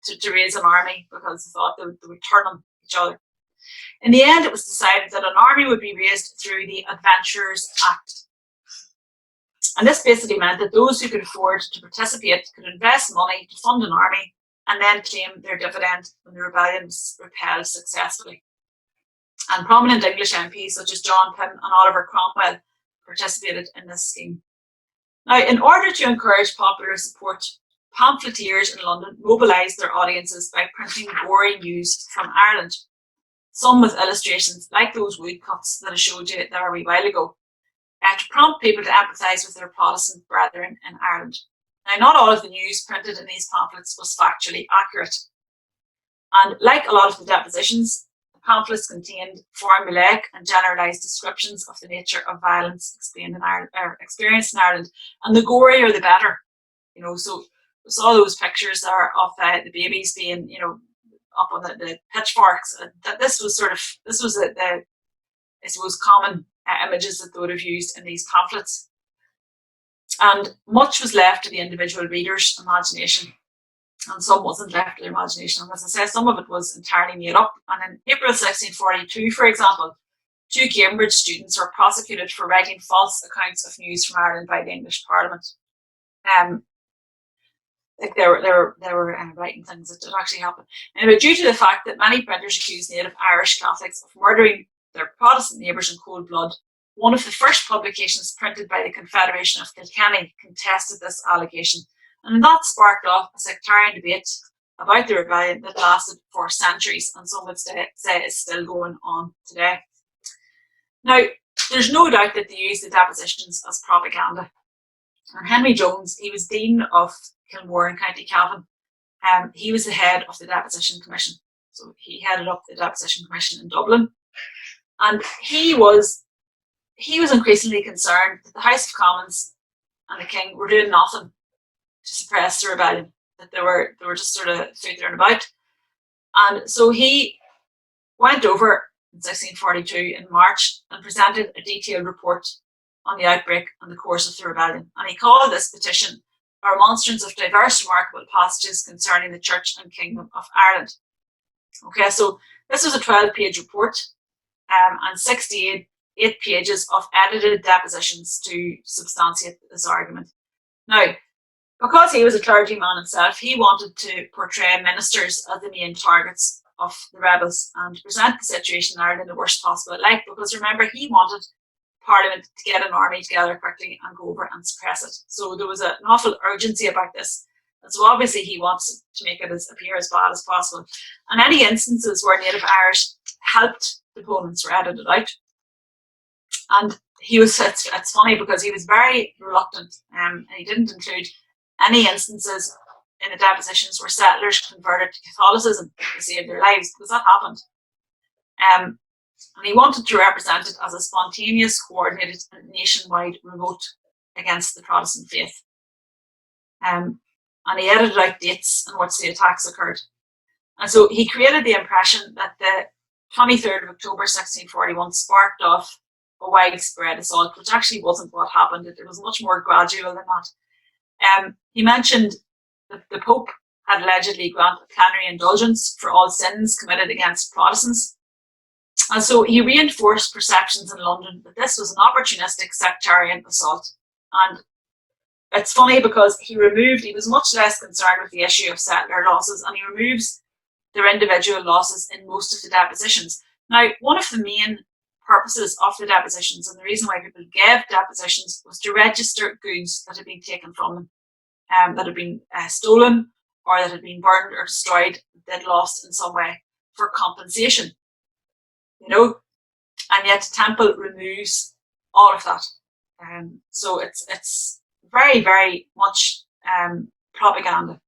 Speaker 2: to raise an army because they thought they would turn on each other. In the end, it was decided that an army would be raised through the Adventurers Act. And this basically meant that those who could afford to participate could invest money to fund an army and then claim their dividend when the rebellion was repelled successfully. And prominent English MPs such as John Pym and Oliver Cromwell participated in this scheme. Now, in order to encourage popular support, pamphleteers in London mobilised their audiences by printing gory news from Ireland, some with illustrations like those woodcuts that I showed you there a wee while ago, to prompt people to empathise with their Protestant brethren in Ireland. Now, not all of the news printed in these pamphlets was factually accurate. And like a lot of the depositions, the pamphlets contained formulaic and generalised descriptions of the nature of violence explained in Ireland, or experienced in Ireland, and the gorier the better. You know, so we saw those pictures there of the babies being, you know, up on the pitchforks. That this was the I suppose common images that they would have used in these pamphlets. And much was left to the individual reader's imagination, and some wasn't left to their imagination. And as I say, some of it was entirely made up. And in April 1642, for example, 2 Cambridge students were prosecuted for writing false accounts of news from Ireland by the English Parliament. Like they were writing things that did actually happen. Anyway, due to the fact that many printers accused native Irish Catholics of murdering their Protestant neighbours in cold blood, one of the first publications printed by the Confederation of Kilkenny contested this allegation, and that sparked off a sectarian debate about the rebellion that lasted for centuries, and some would say is still going on today. Now, there's no doubt that they used the depositions as propaganda. And Henry Jones, he was Dean of Kilmore in County Cavan. He was the head of the Deposition Commission. So he headed up the Deposition Commission in Dublin. And he was increasingly concerned that the House of Commons and the King were doing nothing to suppress the rebellion, that they were just sort of figuring about. And so he went over in 1642 in March and presented a detailed report on the outbreak and the course of the rebellion. And he called this petition a remonstrance of diverse remarkable passages concerning the Church and Kingdom of Ireland. Okay, so this was a 12-page report and 68 pages of edited depositions to substantiate this argument. Now, because he was a clergyman himself, he wanted to portray ministers as the main targets of the rebels and present the situation in Ireland in the worst possible light, because remember, he wanted Parliament to get an army together quickly and go over and suppress it. So there was an awful urgency about this. And so obviously he wants to make it appear as bad as possible. And any instances where native Irish helped the opponents were edited out. And it's funny because he was very reluctant, and he didn't include any instances in the depositions where settlers converted to Catholicism to save their lives, because that happened. And he wanted to represent it as a spontaneous, coordinated, and nationwide revolt against the Protestant faith. And he edited out dates on which the attacks occurred. And so he created the impression that the 23rd of October 1641 sparked off a widespread assault, which actually wasn't what happened. It was much more gradual than that. He mentioned that the Pope had allegedly granted plenary indulgence for all sins committed against Protestants. And so he reinforced perceptions in London that this was an opportunistic sectarian assault. And it's funny because he was much less concerned with the issue of settler losses, and he removes their individual losses in most of the depositions. Now, one of the main purposes of the depositions, and the reason why people gave depositions, was to register goods that had been taken from them, that had been stolen, or that had been burned or destroyed, they'd lost in some way, for compensation. And yet Temple removes all of that. So it's very, very much propaganda.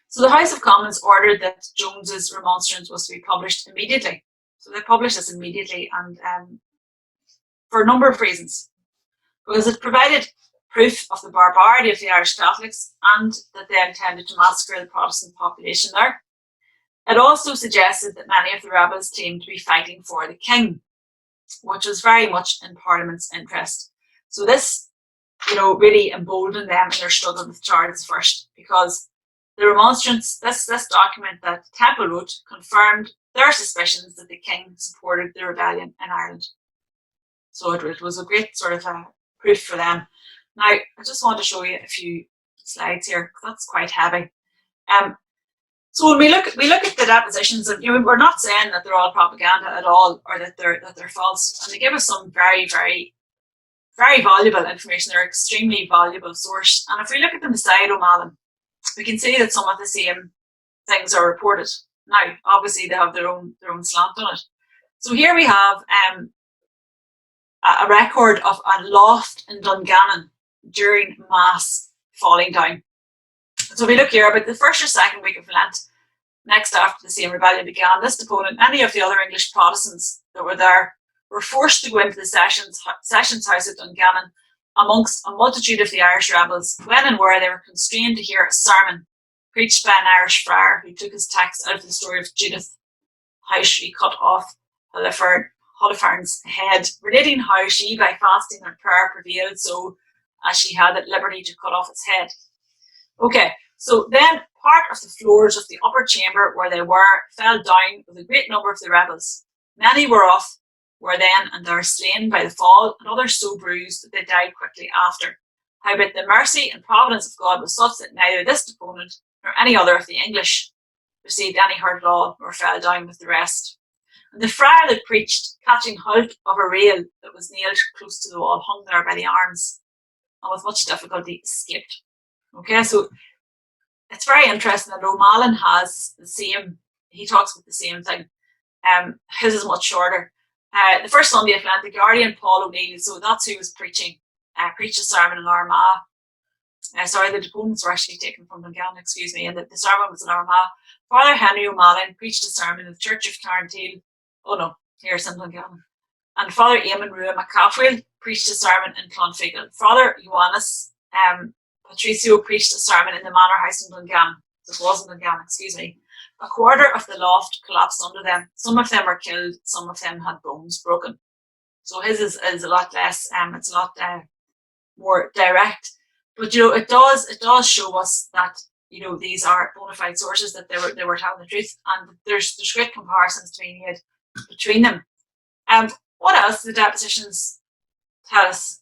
Speaker 2: So the House of Commons ordered that Jones's remonstrance was to be published immediately. So they published this immediately, and for a number of reasons. Because it provided proof of the barbarity of the Irish Catholics and that they intended to massacre the Protestant population there. It also suggested that many of the rebels claimed to be fighting for the king, which was very much in Parliament's interest. So this, really emboldened them in their struggle with Charles I, because the remonstrance, this document that Temple wrote, confirmed their suspicions that the king supported the rebellion in Ireland. So it was a great sort of proof for them. Now, I just want to show you a few slides here, because that's quite heavy. So when we look at the depositions, and we're not saying that they're all propaganda at all, or that they're false. And they give us some very, very, very valuable information. They're an extremely valuable source. And if we look at them beside O'Malley, we can see that some of the same things are reported. Now, obviously, they have their own slant on it. So here we have a record of a loft in Dungannon during Mass falling down. So if we look here, about the first or second week of Lent, next after the same rebellion began, this deponent, many of the other English Protestants that were there, were forced to go into the sessions house at Dungannon amongst a multitude of the Irish rebels, when and where they were constrained to hear a sermon preached by an Irish friar who took his text out of the story of Judith, how she cut off Holofernes' head, relating how she, by fasting and prayer, prevailed so as she had at liberty to cut off its head. Okay, so then part of the floors of the upper chamber where they were fell down with a great number of the rebels. Many were then and there slain by the fall, and others so bruised that they died quickly after. Howbeit the mercy and providence of God was such that neither this deponent nor any other of the English received any hurt at all, nor fell down with the rest. And the friar that preached, catching hold of a rail that was nailed close to the wall, hung there by the arms, and with much difficulty escaped. Okay, so it's very interesting that O'Malley has the same, he talks about the same thing. His is much shorter. The first Sunday of Lent, the Guardian, Paul O'Neill, so that's who was preaching, preached a sermon in Armagh. Sorry, the deponents were actually taken from Dungannon, excuse me, and the sermon was in Armagh. Father Henry O'Malley preached a sermon in the Church of Cathmhaoil. Oh no, here's in Dungannon. And Father Eamon Rua McCathwell preached a sermon in Clonfegan. Father Ioannis Patricio preached a sermon in the Manor House in Dungannon. This wasn't Dungannon, excuse me. A quarter of the loft collapsed under them. Some of them were killed, some of them had bones broken. So his is a lot less, it's a lot more direct. But it does show us that these are bona fide sources, that they were telling the truth, and there's great comparisons to be made between them. What else do the depositions tell us?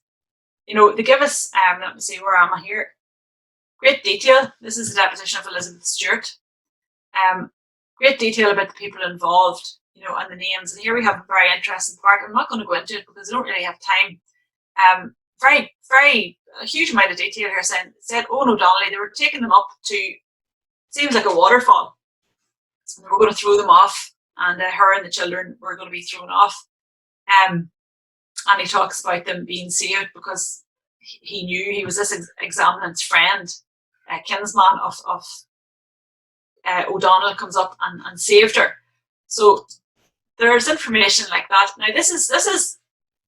Speaker 2: They give us, let me see, where am I here? Great detail. This is a deposition of Elizabeth Stewart. Great detail about the people involved, and the names. And here we have a very interesting part. I'm not going to go into it because I don't really have time. Very, very, a huge amount of detail here said Owen O'Donnelly, they were taking them up to, seems like a waterfall. And they were going to throw them off, and her and the children were going to be thrown off. And he talks about them being saved because he knew he was this examinant's friend, kinsman of O'Donnell, comes up and saved her. So there's information like that. Now this is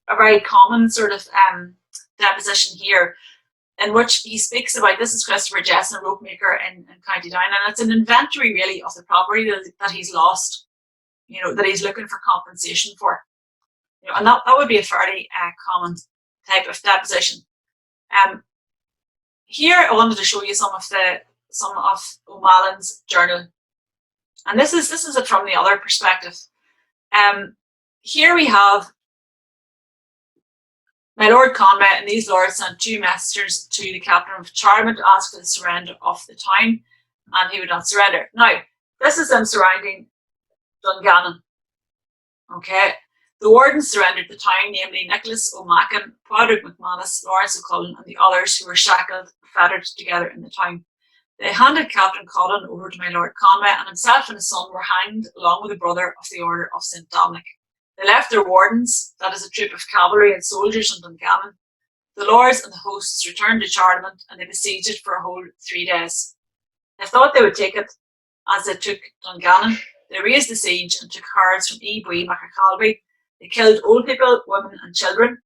Speaker 2: a very common sort of deposition here, in which he speaks about, this is Christopher Jesson, a rope maker in County Down, and it's an inventory really of the property that he's lost, that he's looking for compensation for. And that would be a fairly common type of deposition. Here I wanted to show you some of O'Malley's journal, and this is it from the other perspective. Here we have my Lord Conway and these lords sent 2 messengers to the captain of Charlemagne to ask for the surrender of the town, and he would not surrender. Now, this is them surrounding Dungannon. Okay, the wardens surrendered the town, namely Nicholas O'Macan, Padraig McManus, Lawrence O'Cullen, and the others who were shackled and fettered together in the town. They handed Captain Cullen over to my Lord Conway, and himself and his son were hanged along with a brother of the Order of St. Dominic. They left their wardens, that is a troop of cavalry and soldiers in Dungannon. The lords and the hosts returned to Charlemagne, and they besieged it for a whole 3 days. They thought they would take it as they took Dungannon. They raised the siege and took herds from Ebwy, Machacalby. They killed old people, women and children,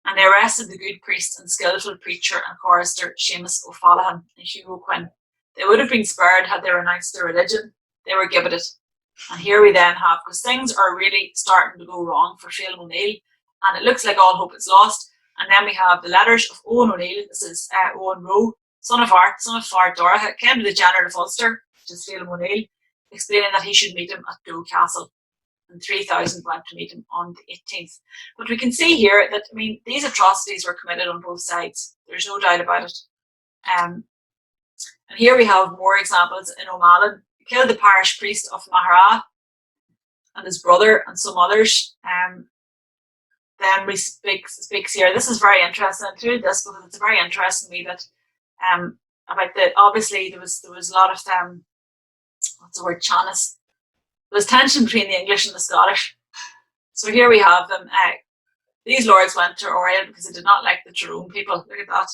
Speaker 2: and they arrested the good priest and skillful preacher and chorister Seamus O'Fallaghan and Hugo Quinn. They would have been spared had they renounced their religion. They were gibbeted. And here we then have, because things are really starting to go wrong for Phelim O'Neill, and it looks like all hope is lost. And then we have the letters of Owen O'Neill. This is Owen Rowe, son of Art, son of Fard Dora, came to the General of Ulster, which is Phelim O'Neill, explaining that he should meet him at Doe Castle. And 3,000 went to meet him on the 18th. But we can see here that, these atrocities were committed on both sides. There's no doubt about it. And here we have more examples in O'Malley. He killed the parish priest of Mahara and his brother and some others. Then we speaks here. This is very interesting. I included this because it's very interesting to me that about obviously there was a lot of what's the word, Chanis. There was tension between the English and the Scottish. So here we have them. These lords went to Oriel because they did not like the Tyrone people. Look at that.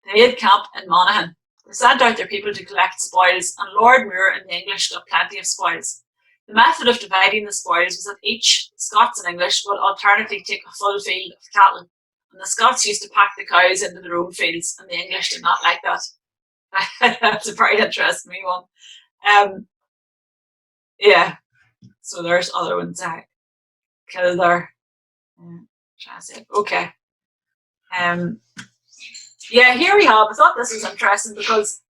Speaker 2: They made camp in Monaghan. They sent out their people to collect spoils, and Lord Moore and the English got plenty of spoils. The method of dividing the spoils was that each, Scots and English, would alternately take a full field of cattle, and the Scots used to pack the cows into their own fields, and the English did not like that. That's a very interesting one. Yeah, so there's other ones. Kildare. Okay. Yeah, here we have, I thought this was interesting because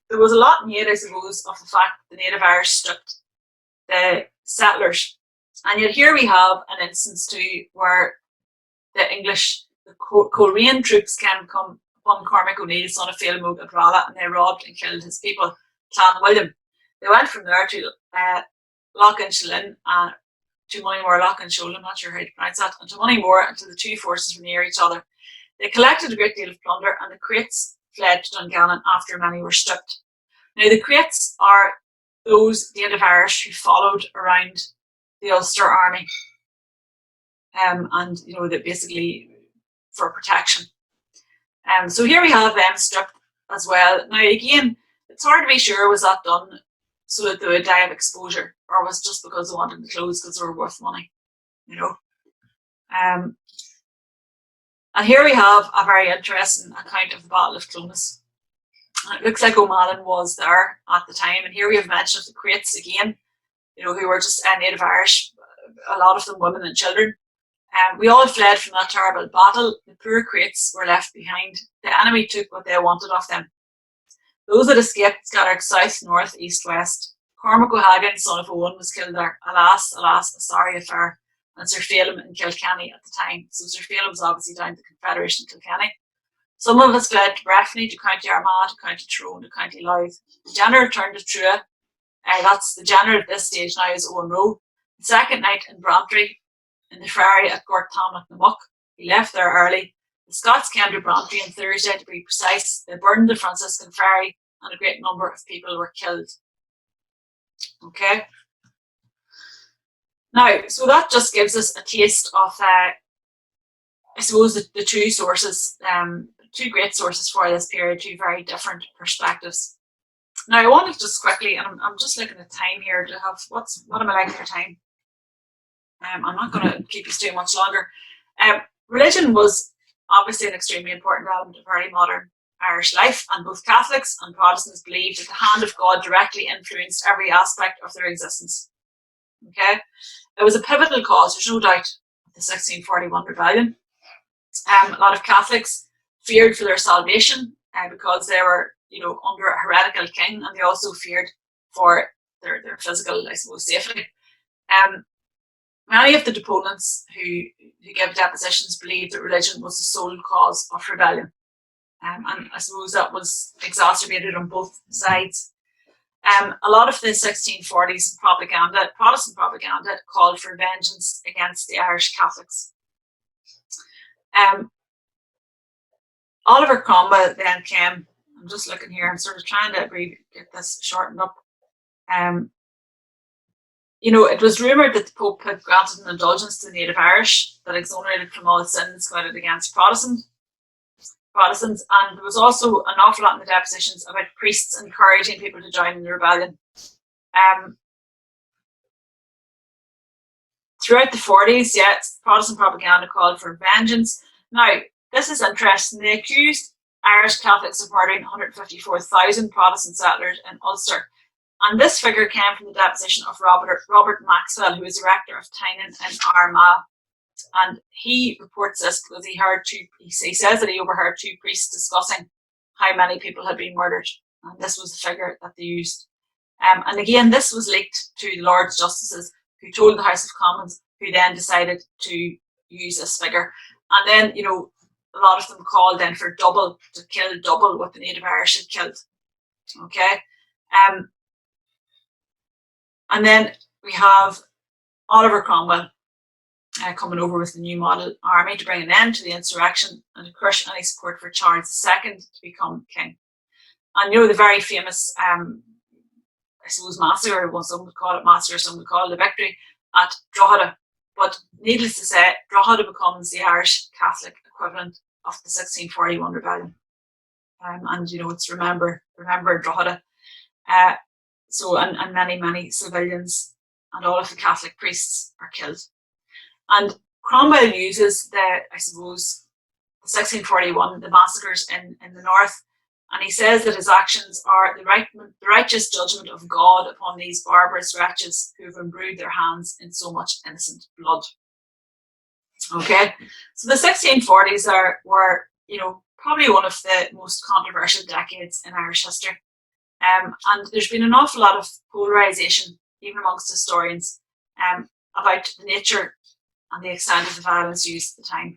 Speaker 2: there was a lot made, I suppose, of the fact that the native Irish stripped the settlers. And yet here we have an instance too where the English, the Coleraine troops can come upon Cormac O'Neill, son of Phelim O'Grala, and they robbed and killed his people, Clan William. They went from there to Loch-in-Sholin, to Moneymore, Loch-in-Sholin, I'm not sure how to pronounce that, and to Moneymore until the two forces were near each other. They collected a great deal of plunder, and the Craits fled to Dungannon after many were stripped. Now the Craits are those native Irish who followed around the Ulster army, and that basically for protection. So here we have them stripped as well. Now again, it's hard to be sure, was that done so that they would die of exposure, or was just because they wanted the clothes because they were worth money, And here we have a very interesting account of the Battle of Clones. And it looks like O'Malley was there at the time. And here we have mention of the Craits again, who were just native Irish, a lot of them women and children. We all fled from that terrible battle. The poor Craits were left behind. The enemy took what they wanted of them. Those that escaped scattered south, north, east, west. Cormac O'Hagan, son of Owen, was killed there. Alas, alas, a sorry affair. And Sir Phelim in Kilkenny at the time. So Sir Phelim was obviously down to the Confederation in Kilkenny. Some of us fled to Breffni, to County Armagh, to County Tyrone, to County Louth. The general returned to Trua. That's the general at this stage now is Owen Rowe. The second night in Brantry, in the Friary at Gort Tamlach na Muck. He left there early. The Scots came to Brantry on Thursday, to be precise. They burned the Franciscan Friary, and a great number of people were killed. Okay. Now, so that just gives us a taste of, I suppose, the two sources, two great sources for this period, two very different perspectives. Now I want to just quickly, and I'm just looking at time here to have what am I like for time? I'm not going to keep you too much longer. Religion was obviously an extremely important element of early modern Irish life, and both Catholics and Protestants believed that the hand of God directly influenced every aspect of their existence. Okay, it was a pivotal cause, there's no doubt, of the 1641 rebellion. A lot of Catholics feared for their salvation because they were, under a heretical king, and they also feared for their physical, I suppose, safety. Many of the deponents who gave depositions believed that religion was the sole cause of rebellion. And I suppose that was exacerbated on both sides. A lot of the 1640s propaganda, Protestant propaganda, called for vengeance against the Irish Catholics. Oliver Cromwell then came, I'm just looking here, I'm sort of trying to get this shortened up. It was rumoured that the Pope had granted an indulgence to the native Irish that exonerated from all sins committed against Protestants, and there was also an awful lot in the depositions about priests encouraging people to join in the rebellion. Throughout the 40s, Protestant propaganda called for vengeance. Now, this is interesting. They accused Irish Catholics of murdering 154,000 Protestant settlers in Ulster. And this figure came from the deposition of Robert Maxwell, who was the rector of Tynan in Armagh. And he reports this because he says that he overheard two priests discussing how many people had been murdered. And this was the figure that they used. And again, this was leaked to the Lords Justices, who told the House of Commons, who then decided to use this figure. And then, a lot of them called then for to kill double what the native Irish had killed. Okay. And then we have Oliver Cromwell coming over with the new model army to bring an end to the insurrection and to crush any support for Charles II to become king. And the very famous, I suppose, massacre, some would call it massacre, some would call it a victory, at Drogheda. But needless to say, Drogheda becomes the Irish Catholic equivalent of the 1641 rebellion. And it's remember Drogheda. And many civilians and all of the Catholic priests are killed. And Cromwell uses the 1641, the massacres in the north, and he says that his actions are the righteous judgment of God upon these barbarous wretches who have imbrued their hands in so much innocent blood. Okay, so the 1640s were probably one of the most controversial decades in Irish history. And there's been an awful lot of polarisation, even amongst historians, about the nature and the extent of the violence used at the time.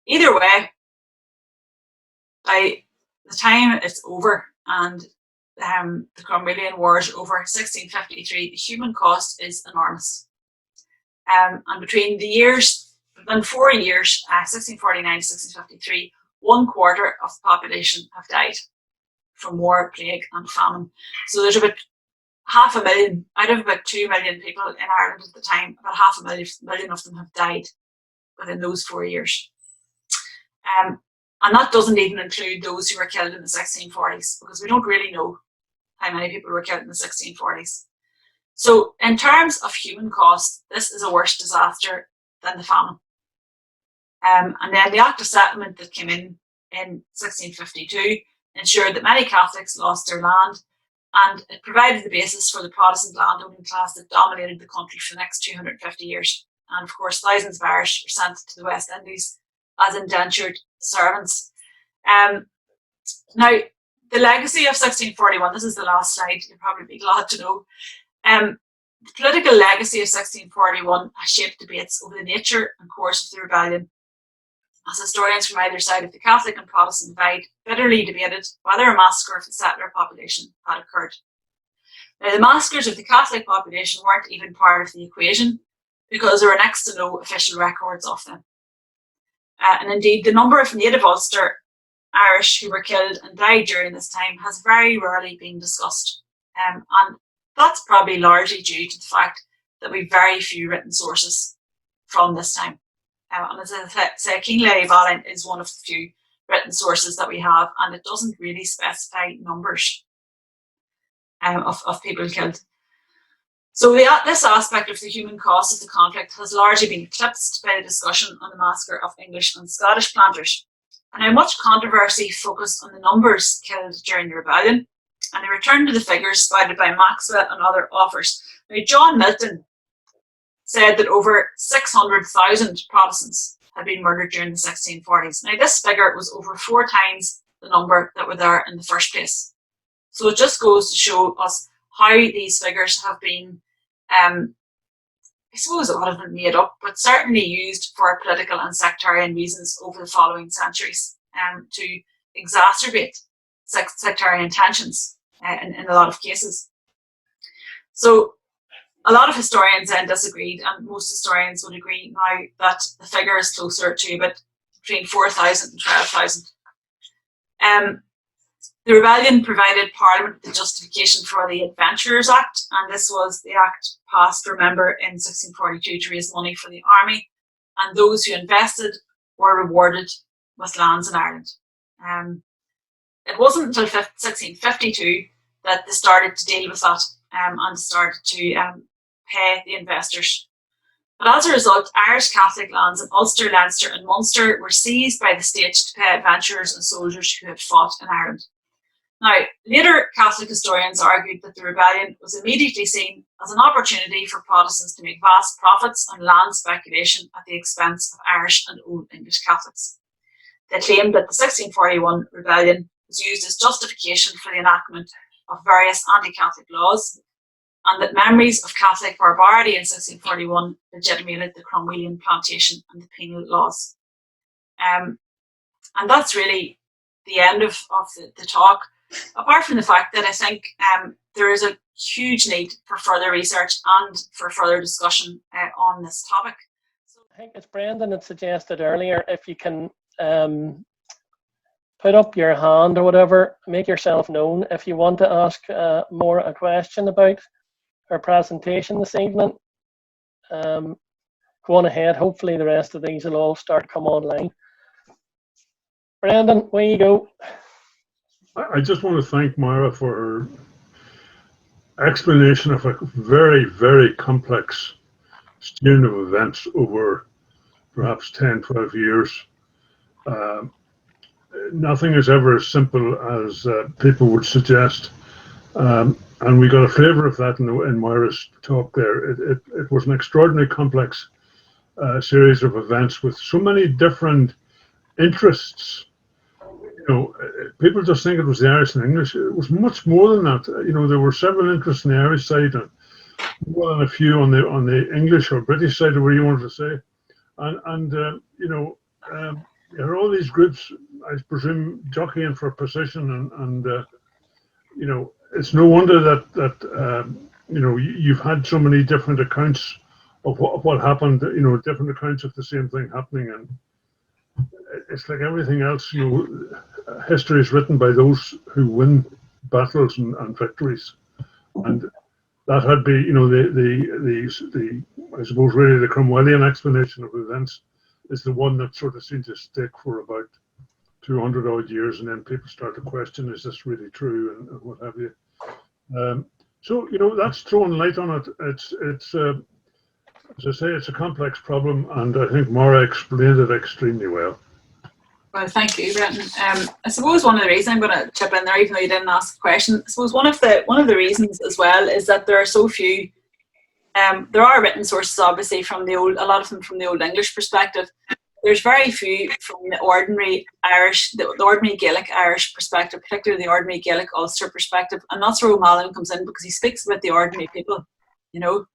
Speaker 2: Either way, by the time it's over and the Cromwellian Wars over 1653, the human cost is enormous. And within 4 years, 1649 to 1653, 1/4 of the population have died from war, plague and famine. So there's about 500,000 out of about 2 million people in Ireland at the time. About 500,000 of them have died within those 4 years. And that doesn't even include those who were killed in the 1640s, because we don't really know how many people were killed in the 1640s. So in terms of human cost, this is a worse disaster than the famine. And then the Act of Settlement that came in 1652 ensured that many Catholics lost their land, and it provided the basis for the Protestant landowning class that dominated the country for the next 250 years. And of course, thousands of Irish were sent to the West Indies as indentured servants. Now, the legacy of 1641, this is the last slide, you'll probably be glad to know. The political legacy of 1641 has shaped debates over the nature and course of the rebellion, as historians from either side of the Catholic and Protestant divide bitterly debated whether a massacre of the settler population had occurred. Now, the massacres of the Catholic population weren't even part of the equation, because there were next to no official records of them. And indeed, the number of native Ulster Irish who were killed and died during this time has very rarely been discussed. And that's probably largely due to the fact that we have very few written sources from this time. And as I say, King Lady Ballin is one of the few written sources that we have, and it doesn't really specify numbers. of people killed. So this aspect of the human cost of the conflict has largely been eclipsed by the discussion on the massacre of English and Scottish planters. And now much controversy focused on the numbers killed during the rebellion, and they returned to the figures spouted by Maxwell and other authors. Now, John Milton said that over 600,000 Protestants had been murdered during the 1640s. Now, this figure was over 4 times the number that were there in the first place. So it just goes to show us how these figures have been, I suppose it would have been made up, but certainly used for political and sectarian reasons over the following centuries to exacerbate sectarian tensions in a lot of cases. So a lot of historians then disagreed, and most historians would agree now that the figure is closer to about between 4,000 and 12,000. The rebellion provided Parliament the justification for the Adventurers Act, and this was the act passed, remember, in 1642 to raise money for the army, and those who invested were rewarded with lands in Ireland. It wasn't until 1652 that they started to deal with that and started to pay the investors. But as a result, Irish Catholic lands in Ulster, Leinster and Munster were seized by the state to pay adventurers and soldiers who had fought in Ireland. Now, later Catholic historians argued that the rebellion was immediately seen as an opportunity for Protestants to make vast profits on land speculation at the expense of Irish and Old English Catholics. They claimed that the 1641 rebellion was used as justification for the enactment of various anti-Catholic laws, and that memories of Catholic barbarity in 1641 legitimated the Cromwellian plantation and the penal laws. And that's really the end of the talk, apart from the fact that I think there is a huge need for further research and for further discussion on this topic.
Speaker 3: I think it's Brendan had suggested earlier, if you can put up your hand or whatever, make yourself known if you want to ask more a question about our presentation this evening. Go on ahead. Hopefully the rest of these will all start come online. Brendan, where you go?
Speaker 4: I just want to thank Máire for her explanation of a very, very complex string of events over perhaps 10, 12 years. Nothing is ever as simple as people would suggest. And we got a flavour of that in Máire's talk there. It was an extraordinarily complex series of events with so many different interests. You know, people just think it was the Irish and English. It was much more than that. You know, there were several interests on the Irish side and more than a few on the English or British side, or whatever you wanted to say. And you know, there are all these groups, I presume, jockeying for position, and you know, it's no wonder that you know, you've had so many different accounts of what happened. You know, different accounts of the same thing happening, and it's like everything else. You know, history is written by those who win battles and victories, and that had been, you know, the I suppose really the Cromwellian explanation of events is the one that sort of seemed to stick for about 200 odd years, and then people start to question, is this really true, and what have you. So, you know, that's throwing light on it. It's as I say, it's a complex problem, and I think Máire explained it extremely well.
Speaker 2: Well, thank you, Brendan. I suppose one of the reasons, I'm going to chip in there, even though you didn't ask a question, I suppose one of the reasons as well is that there are so few. There are written sources, obviously, from a lot of them from the Old English perspective. There's very few from the ordinary Irish, the ordinary Gaelic Irish perspective, particularly the ordinary Gaelic Ulster perspective, and that's where O'Malley comes in, because he speaks about the ordinary people, you know,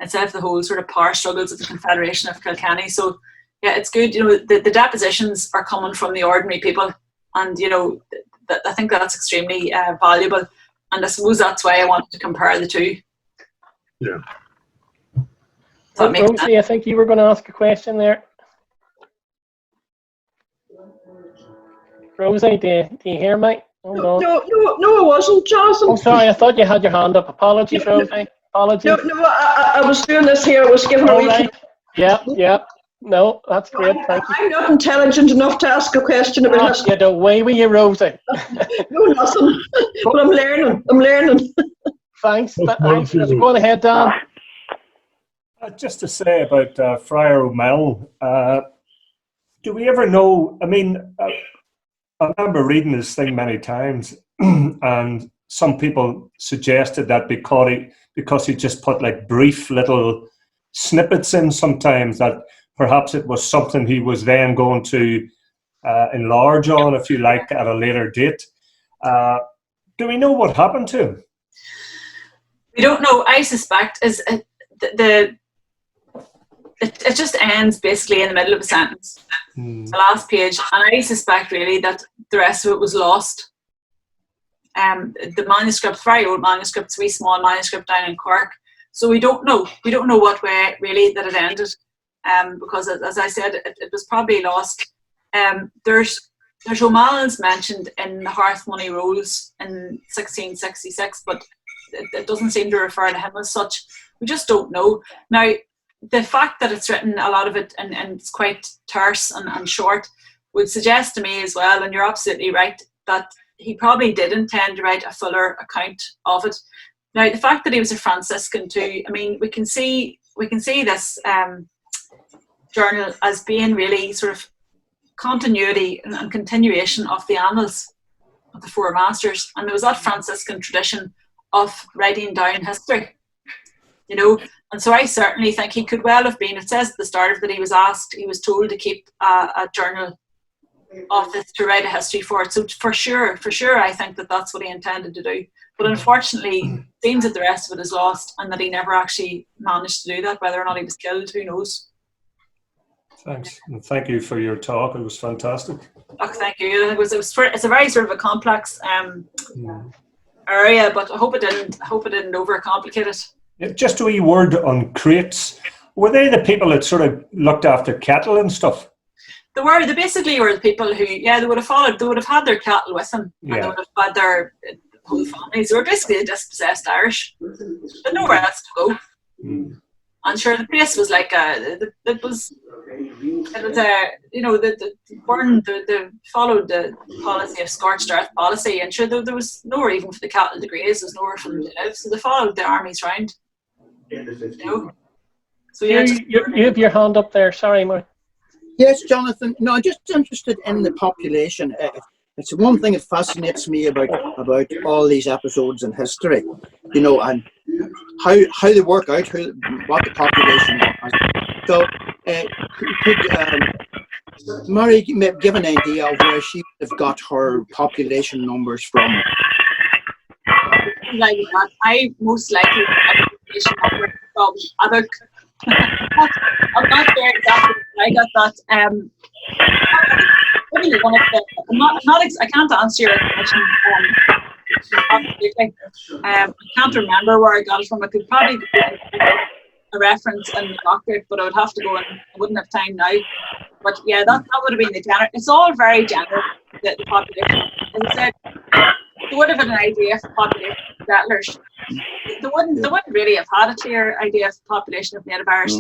Speaker 2: instead of the whole sort of power struggles of the Confederation of Kilkenny. So yeah, it's good, you know, the depositions are coming from the ordinary people, and you know, I think that's extremely valuable, and I suppose that's why I wanted to compare the two.
Speaker 4: Yeah.
Speaker 3: Rosie, I think you were going to ask a question there. Rosie, do you hear me? Hold on.
Speaker 5: No, I wasn't, Jonathan.
Speaker 3: Oh, sorry, I thought you had your hand up. Apologies, Rosie. Apologies.
Speaker 5: No, I was doing this here. I was giving
Speaker 3: All right. Yeah. No, that's great. Thank you.
Speaker 5: I'm not intelligent enough to ask a question about history.
Speaker 3: Get away with you, Rosie.
Speaker 5: No, nothing. But I'm learning. I'm learning.
Speaker 3: Thanks.
Speaker 4: Most
Speaker 3: Thanks.
Speaker 4: people-
Speaker 3: Go on ahead, Dan.
Speaker 6: Just to say about Friar O'Mell, do we ever know? I mean, I remember reading this thing many times, and some people suggested that because he just put like brief little snippets in sometimes, that perhaps it was something he was then going to enlarge on, if you like, at a later date. Do we know what happened to him?
Speaker 2: We don't know. I suspect it just ends basically in the middle of a sentence, the last page, and I suspect really that the rest of it was lost. The manuscript, very old manuscript, wee small manuscript down in Cork. So we don't know. We don't know what way really that it ended, because as I said, it was probably lost. There's O'Mall's mentioned in the Hearth Money Rolls in 1666, but it doesn't seem to refer to him as such. We just don't know. Now, the fact that it's written, a lot of it, and it's quite terse and short, would suggest to me as well, and you're absolutely right, that he probably did intend to write a fuller account of it. Now, the fact that he was a Franciscan too, I mean, we can see this journal as being really sort of continuity and continuation of the annals of the Four Masters, and there was that Franciscan tradition of writing down history, you know. And so I certainly think he could well have been, it says at the start of that he was told to keep a journal of this, to write a history for it. So for sure, I think that that's what he intended to do. But unfortunately, it seems that the rest of it is lost, and that he never actually managed to do that. Whether or not he was killed, who knows?
Speaker 6: Thanks, and thank you for your talk. It was fantastic.
Speaker 2: Oh, thank you. It's a very sort of a complex area, but I hope it didn't overcomplicate it.
Speaker 6: Yeah, just a wee word on crates. Were they the people that sort of looked after cattle and stuff?
Speaker 2: They basically were the people who, they would have had their cattle with them, and they would have had their whole families. They were basically the dispossessed Irish, but nowhere else to go. And sure, the place was like they followed the policy of scorched earth policy, and sure, there was nowhere even for the cattle to graze. There was nowhere for them to live, so they followed the armies round. So
Speaker 3: You have your hand up there. Sorry, Máire.
Speaker 7: Yes, Jonathan. No, I'm just interested in the population. It's one thing that fascinates me about all these episodes in history, you know, and how they work out, what the population was. So, could Máire give an idea of where she would have got her population numbers from?
Speaker 2: Like that, I most likely got a population number from other. I'm not sure exactly where I got that. Really one of the, I can't answer your question. I can't remember where I got it from. I could probably get a reference in the docket, but I would have to go and I wouldn't have time now. But yeah, that would have been the general. It's all very general, the population. As I said, they would have had an idea of the population of settlers. They wouldn't really have had a clear idea of the population of Native Irish.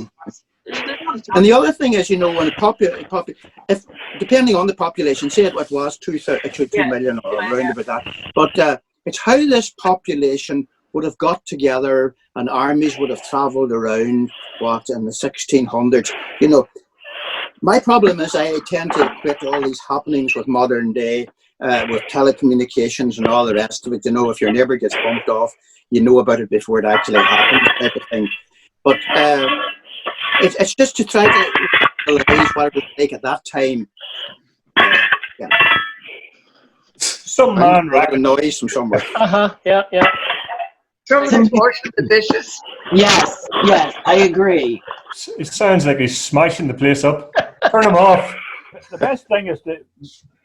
Speaker 7: And the other thing is, you know, when if depending on the population, say it was 2 million or around about that, but it's how this population would have got together, and armies would have travelled around in the 1600s. You know, my problem is I tend to equate all these happenings with modern day, with telecommunications and all the rest of it. You know, if your neighbour gets bumped off, you know about it before it actually happens, type of thing. But it's just to try to realize what it was like at that time. Yeah.
Speaker 6: Some man
Speaker 7: reckoned noise from somewhere.
Speaker 3: Yeah.
Speaker 1: Someone's washing the dishes.
Speaker 5: Yes, I agree.
Speaker 6: It sounds like he's smashing the place up. Turn him off.
Speaker 8: The best thing is to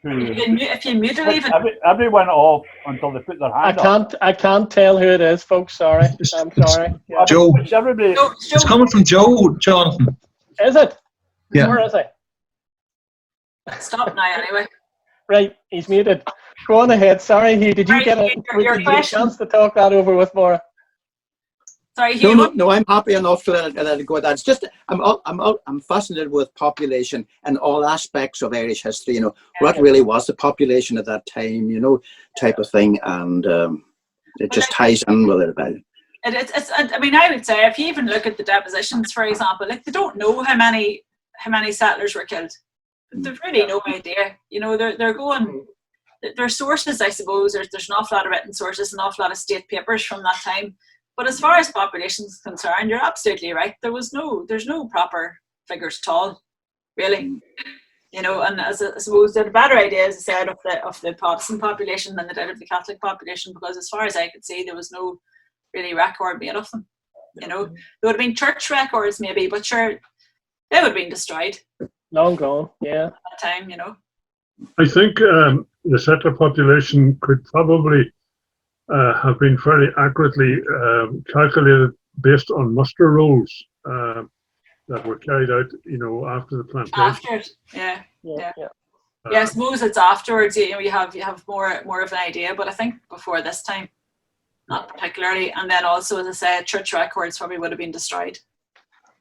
Speaker 2: if you mute it even.
Speaker 8: everyone off until they put their hand up.
Speaker 3: I can't tell who it is, folks. Sorry. I'm sorry.
Speaker 8: Yeah,
Speaker 9: Joe.
Speaker 8: Everybody.
Speaker 9: It's coming from Joe, Jonathan.
Speaker 3: Is it?
Speaker 9: Yeah.
Speaker 3: Where is he?
Speaker 2: Stop now anyway.
Speaker 3: Right, he's muted. Go on ahead. Sorry, Hugh. Did you
Speaker 2: Right,
Speaker 3: get
Speaker 2: your
Speaker 3: a
Speaker 2: question.
Speaker 3: chance to talk that over with Máire?
Speaker 2: Sorry, Hugh.
Speaker 7: No, I'm happy enough to let it go. That's just I'm fascinated with population and all aspects of Irish history. You know, what really was the population at that time? You know, type of thing, and it just ties in with it about.
Speaker 2: I mean, I would say if you even look at the depositions, for example, like they don't know how many settlers were killed. They've really no idea. You know, they're going. There's sources, I suppose. There's an awful lot of written sources, an awful lot of state papers from that time. But as far as population is concerned, you're absolutely right. There's no proper figures at all, really. You know, and I suppose they had a better idea, as I said, of the Protestant population than they did of the Catholic population, because as far as I could see, there was no really record made of them. You know, there would have been church records maybe, but sure, they would have been destroyed.
Speaker 3: Long gone, yeah.
Speaker 2: At that time, you know.
Speaker 4: I think the settler population could probably have been fairly accurately calculated based on muster rolls that were carried out, you know, after the plantation.
Speaker 2: After, yeah. Yeah, I suppose it's afterwards. You know, you have more of an idea, but I think before this time, not particularly. And then also, as I said, church records probably would have been destroyed.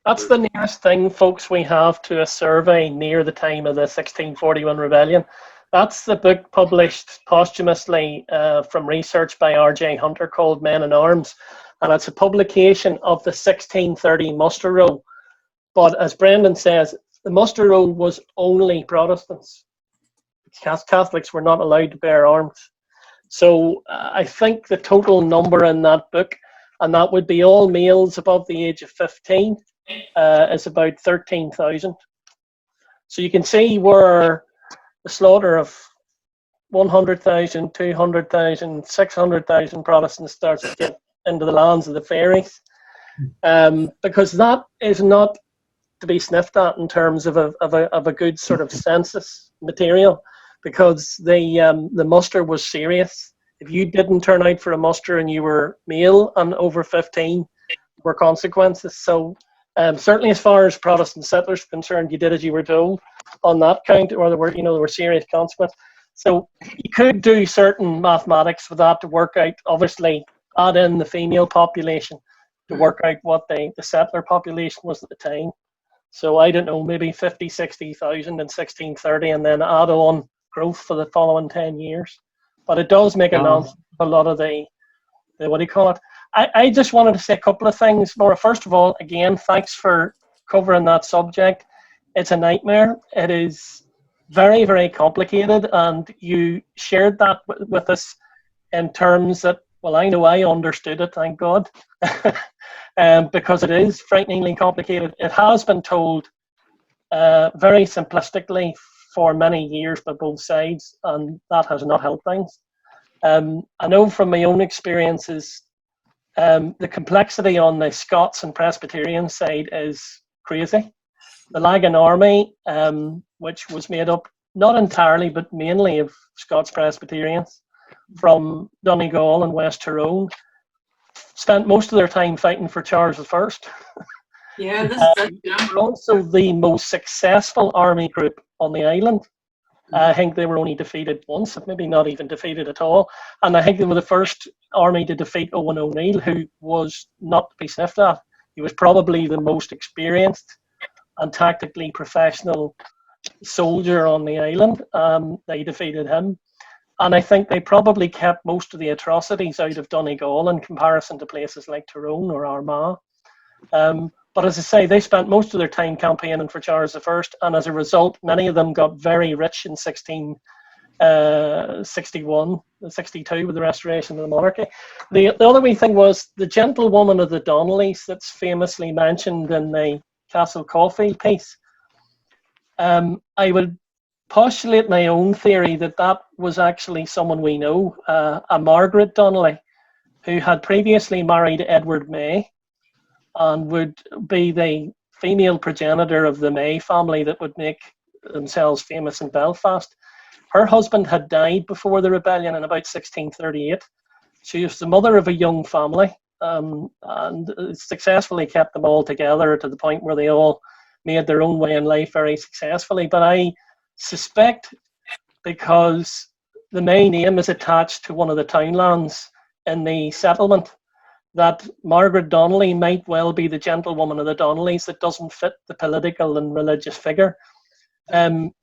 Speaker 3: That's the nearest thing, folks, we have to a survey near the time of the 1641 rebellion. That's the book published posthumously from research by R.J. Hunter called Men in Arms. And it's a publication of the 1630 muster roll. But as Brendan says, the muster roll was only Protestants. Catholics were not allowed to bear arms. So I think the total number in that book, and that would be all males above the age of 15, is about 13,000. So you can see where the slaughter of 100,000, 200,000, 600,000 Protestants starts to get into the lands of the fairies, because that is not to be sniffed at in terms of a good sort of census material, because the muster was serious. If you didn't turn out for a muster and you were male and over 15, were consequences. So certainly as far as Protestant settlers are concerned, you did as you were told on that count, or there were serious consequences. So you could do certain mathematics with that to work out, obviously add in the female population to work out what the settler population was at the time. So I don't know, maybe 50, 60,000 in 1630, and then add on growth for the following 10 years. But it does make a lot of the what do you call it? I just wanted to say a couple of things, Laura. First of all, again, thanks for covering that subject. It's a nightmare. It is very, very complicated, and you shared that with us in terms that, well, I know I understood it, thank God, because it is frighteningly complicated. It has been told very simplistically for many years by both sides, and that has not helped things. I know from my own experiences, the complexity on the Scots and Presbyterian side is crazy. The Lagan Army, which was made up not entirely but mainly of Scots Presbyterians from Donegal and West Tyrone, spent most of their time fighting for Charles I.
Speaker 2: Yeah, this
Speaker 3: They're also the most successful army group on the island. I think they were only defeated once, maybe not even defeated at all. And I think they were the first army to defeat Owen O'Neill, who was not to be sniffed at. He was probably the most experienced and tactically professional soldier on the island. They defeated him. And I think they probably kept most of the atrocities out of Donegal in comparison to places like Tyrone or Armagh. But as I say, they spent most of their time campaigning for Charles I, and as a result, many of them got very rich in 1661, 62 with the restoration of the monarchy. The other wee thing was the gentlewoman of the Donnellys that's famously mentioned in the Castle Caulfield piece. I would postulate my own theory that was actually someone we know, a Margaret Donnelly, who had previously married Edward May, and would be the female progenitor of the May family that would make themselves famous in Belfast. Her husband had died before the rebellion in about 1638. She was the mother of a young family, and successfully kept them all together to the point where they all made their own way in life very successfully. But I suspect, because the May name is attached to one of the townlands in the settlement, that Margaret Donnelly might well be the gentlewoman of the Donnellys that doesn't fit the political and religious figure.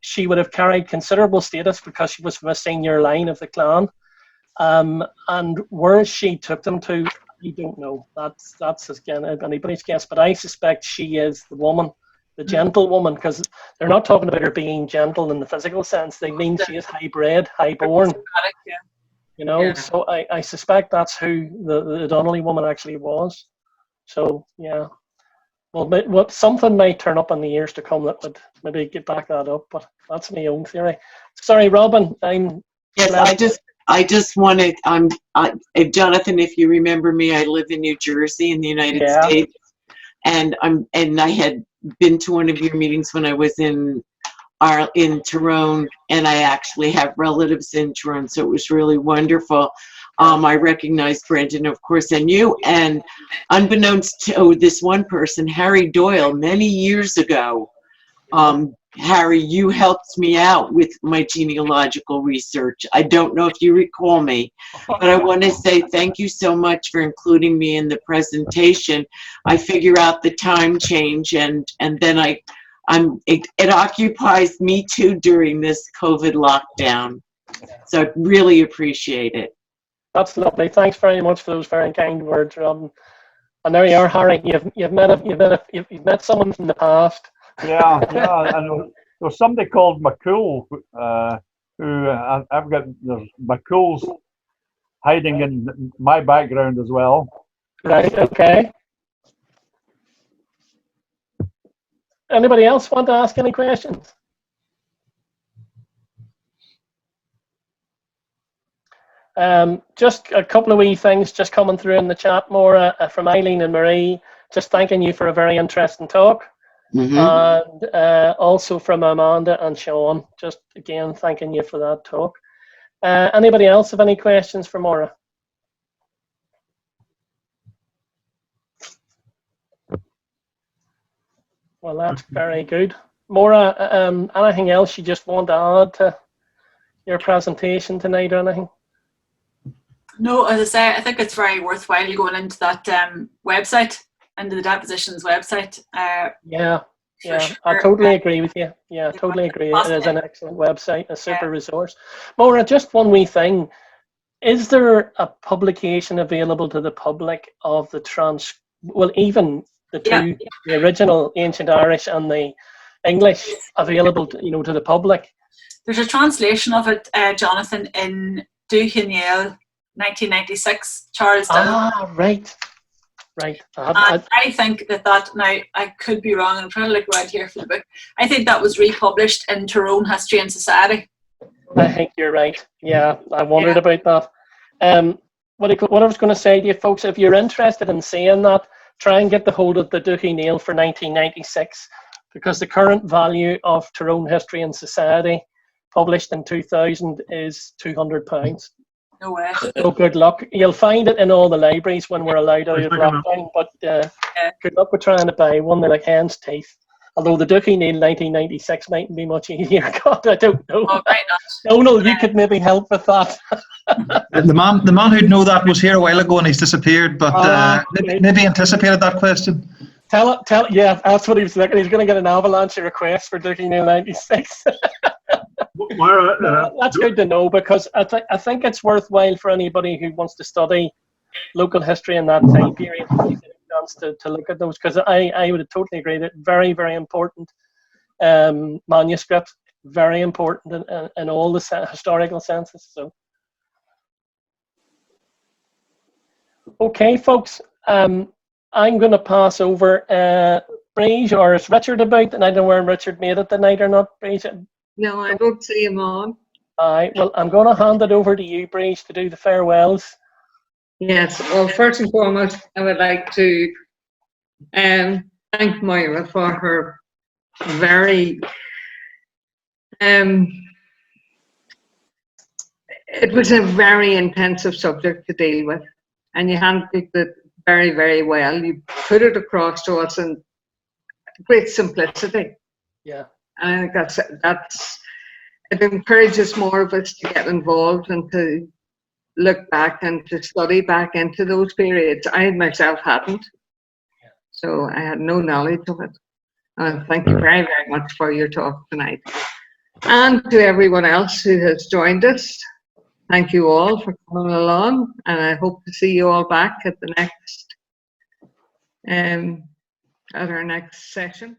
Speaker 3: She would have carried considerable status because she was from a senior line of the clan. And where she took them to, I don't know. That's again anybody's guess, but I suspect she is the woman, the gentlewoman, because they're not talking about her being gentle in the physical sense. They mean she is high-bred, high-born. You know, yeah. So I suspect that's who the Donnelly woman actually was. So yeah, well, something might turn up in the years to come that would maybe get back that up. But that's my own theory. Sorry, Robin.
Speaker 10: Yes, I just wanted. Jonathan, if you remember me, I live in New Jersey in the United States, and I had been to one of your meetings when I was in Tyrone, and I actually have relatives in Tyrone, so it was really wonderful. I recognized Brendan, of course, and you, and unbeknownst to this one person, Harry Doyle, many years ago, Harry, you helped me out with my genealogical research. I don't know if you recall me, but I want to say thank you so much for including me in the presentation. I figure out the time change, and then it occupies me too during this COVID lockdown. So I really appreciate it.
Speaker 3: That's lovely. Thanks very much for those very kind words, Robin. And there you are, Harry. You've met someone from the past.
Speaker 8: Yeah. And there's somebody called McCool, who I've got. There's McCool's hiding in my background as well.
Speaker 3: Right. Okay. Anybody else want to ask any questions? Just a couple of wee things just coming through in the chat, Maura, from Eileen and Marie, just thanking you for a very interesting talk. And also from Amanda and Sean, just again thanking you for that talk. Anybody else have any questions for Maura? Well, that's very good. Maura, anything else you just want to add to your presentation tonight or anything?
Speaker 2: No, as I say, I think it's very worthwhile going into that website, into the depositions website.
Speaker 3: Yeah,
Speaker 2: sure.
Speaker 3: I totally agree with you. Yeah, I totally agree. It is an excellent website, a super resource. Maura, just one wee thing. Is there a publication available to the public of the even the two, the original Ancient Irish and the English, available to, to the public?
Speaker 2: There's a translation of it, Jonathan, in Cathmhaoil 1996, Charles Dillon.
Speaker 3: Ah, right.
Speaker 2: I think that now, I could be wrong, I'm trying to look right here for the book. I think that was republished in Tyrone History and Society.
Speaker 3: I think you're right. Yeah, I wondered about that. What I was going to say to you folks, if you're interested in seeing that, try and get the hold of the Cathmhaoil for 1996, because the current value of Tyrone History and Society, published in 2000, is £200.
Speaker 2: No way.
Speaker 3: So good luck. You'll find it in all the libraries when we're allowed out of lockdown, but good luck with trying to buy one. They're like hen's teeth. Although the Cathmhaoil 1996 mightn't be much easier. God, I don't know.
Speaker 2: Oh, right not.
Speaker 3: Donald, you could maybe help with that.
Speaker 9: The man who'd know that was here a while ago and he's disappeared, but maybe anticipated that question.
Speaker 3: Yeah, that's what he was thinking. He's going to get an avalanche of requests for Cathmhaoil 96. That's good to know, because I think it's worthwhile for anybody who wants to study local history in that time period to look at those, because I would totally agree that very, very important manuscript, very important in all the historical senses. So, okay, folks, I'm going to pass over Breege, or is Richard about? And I don't know where Richard made it tonight or not, Breege.
Speaker 1: No, I don't see him on.
Speaker 3: Aye, well, I'm going to hand it over to you, Breege, to do the farewells.
Speaker 1: Yes, well, first and foremost, I would like to thank Máire for her very, it was a very intensive subject to deal with, and you handled it very, very well. You put it across to us in great simplicity.
Speaker 3: Yeah.
Speaker 1: And I think it encourages more of us to get involved and to look back and to study back into those periods. I myself hadn't, so I had no knowledge of it. And thank you very, very much for your talk tonight. And to everyone else who has joined us, thank you all for coming along, and I hope to see you all back at the next, at our next session.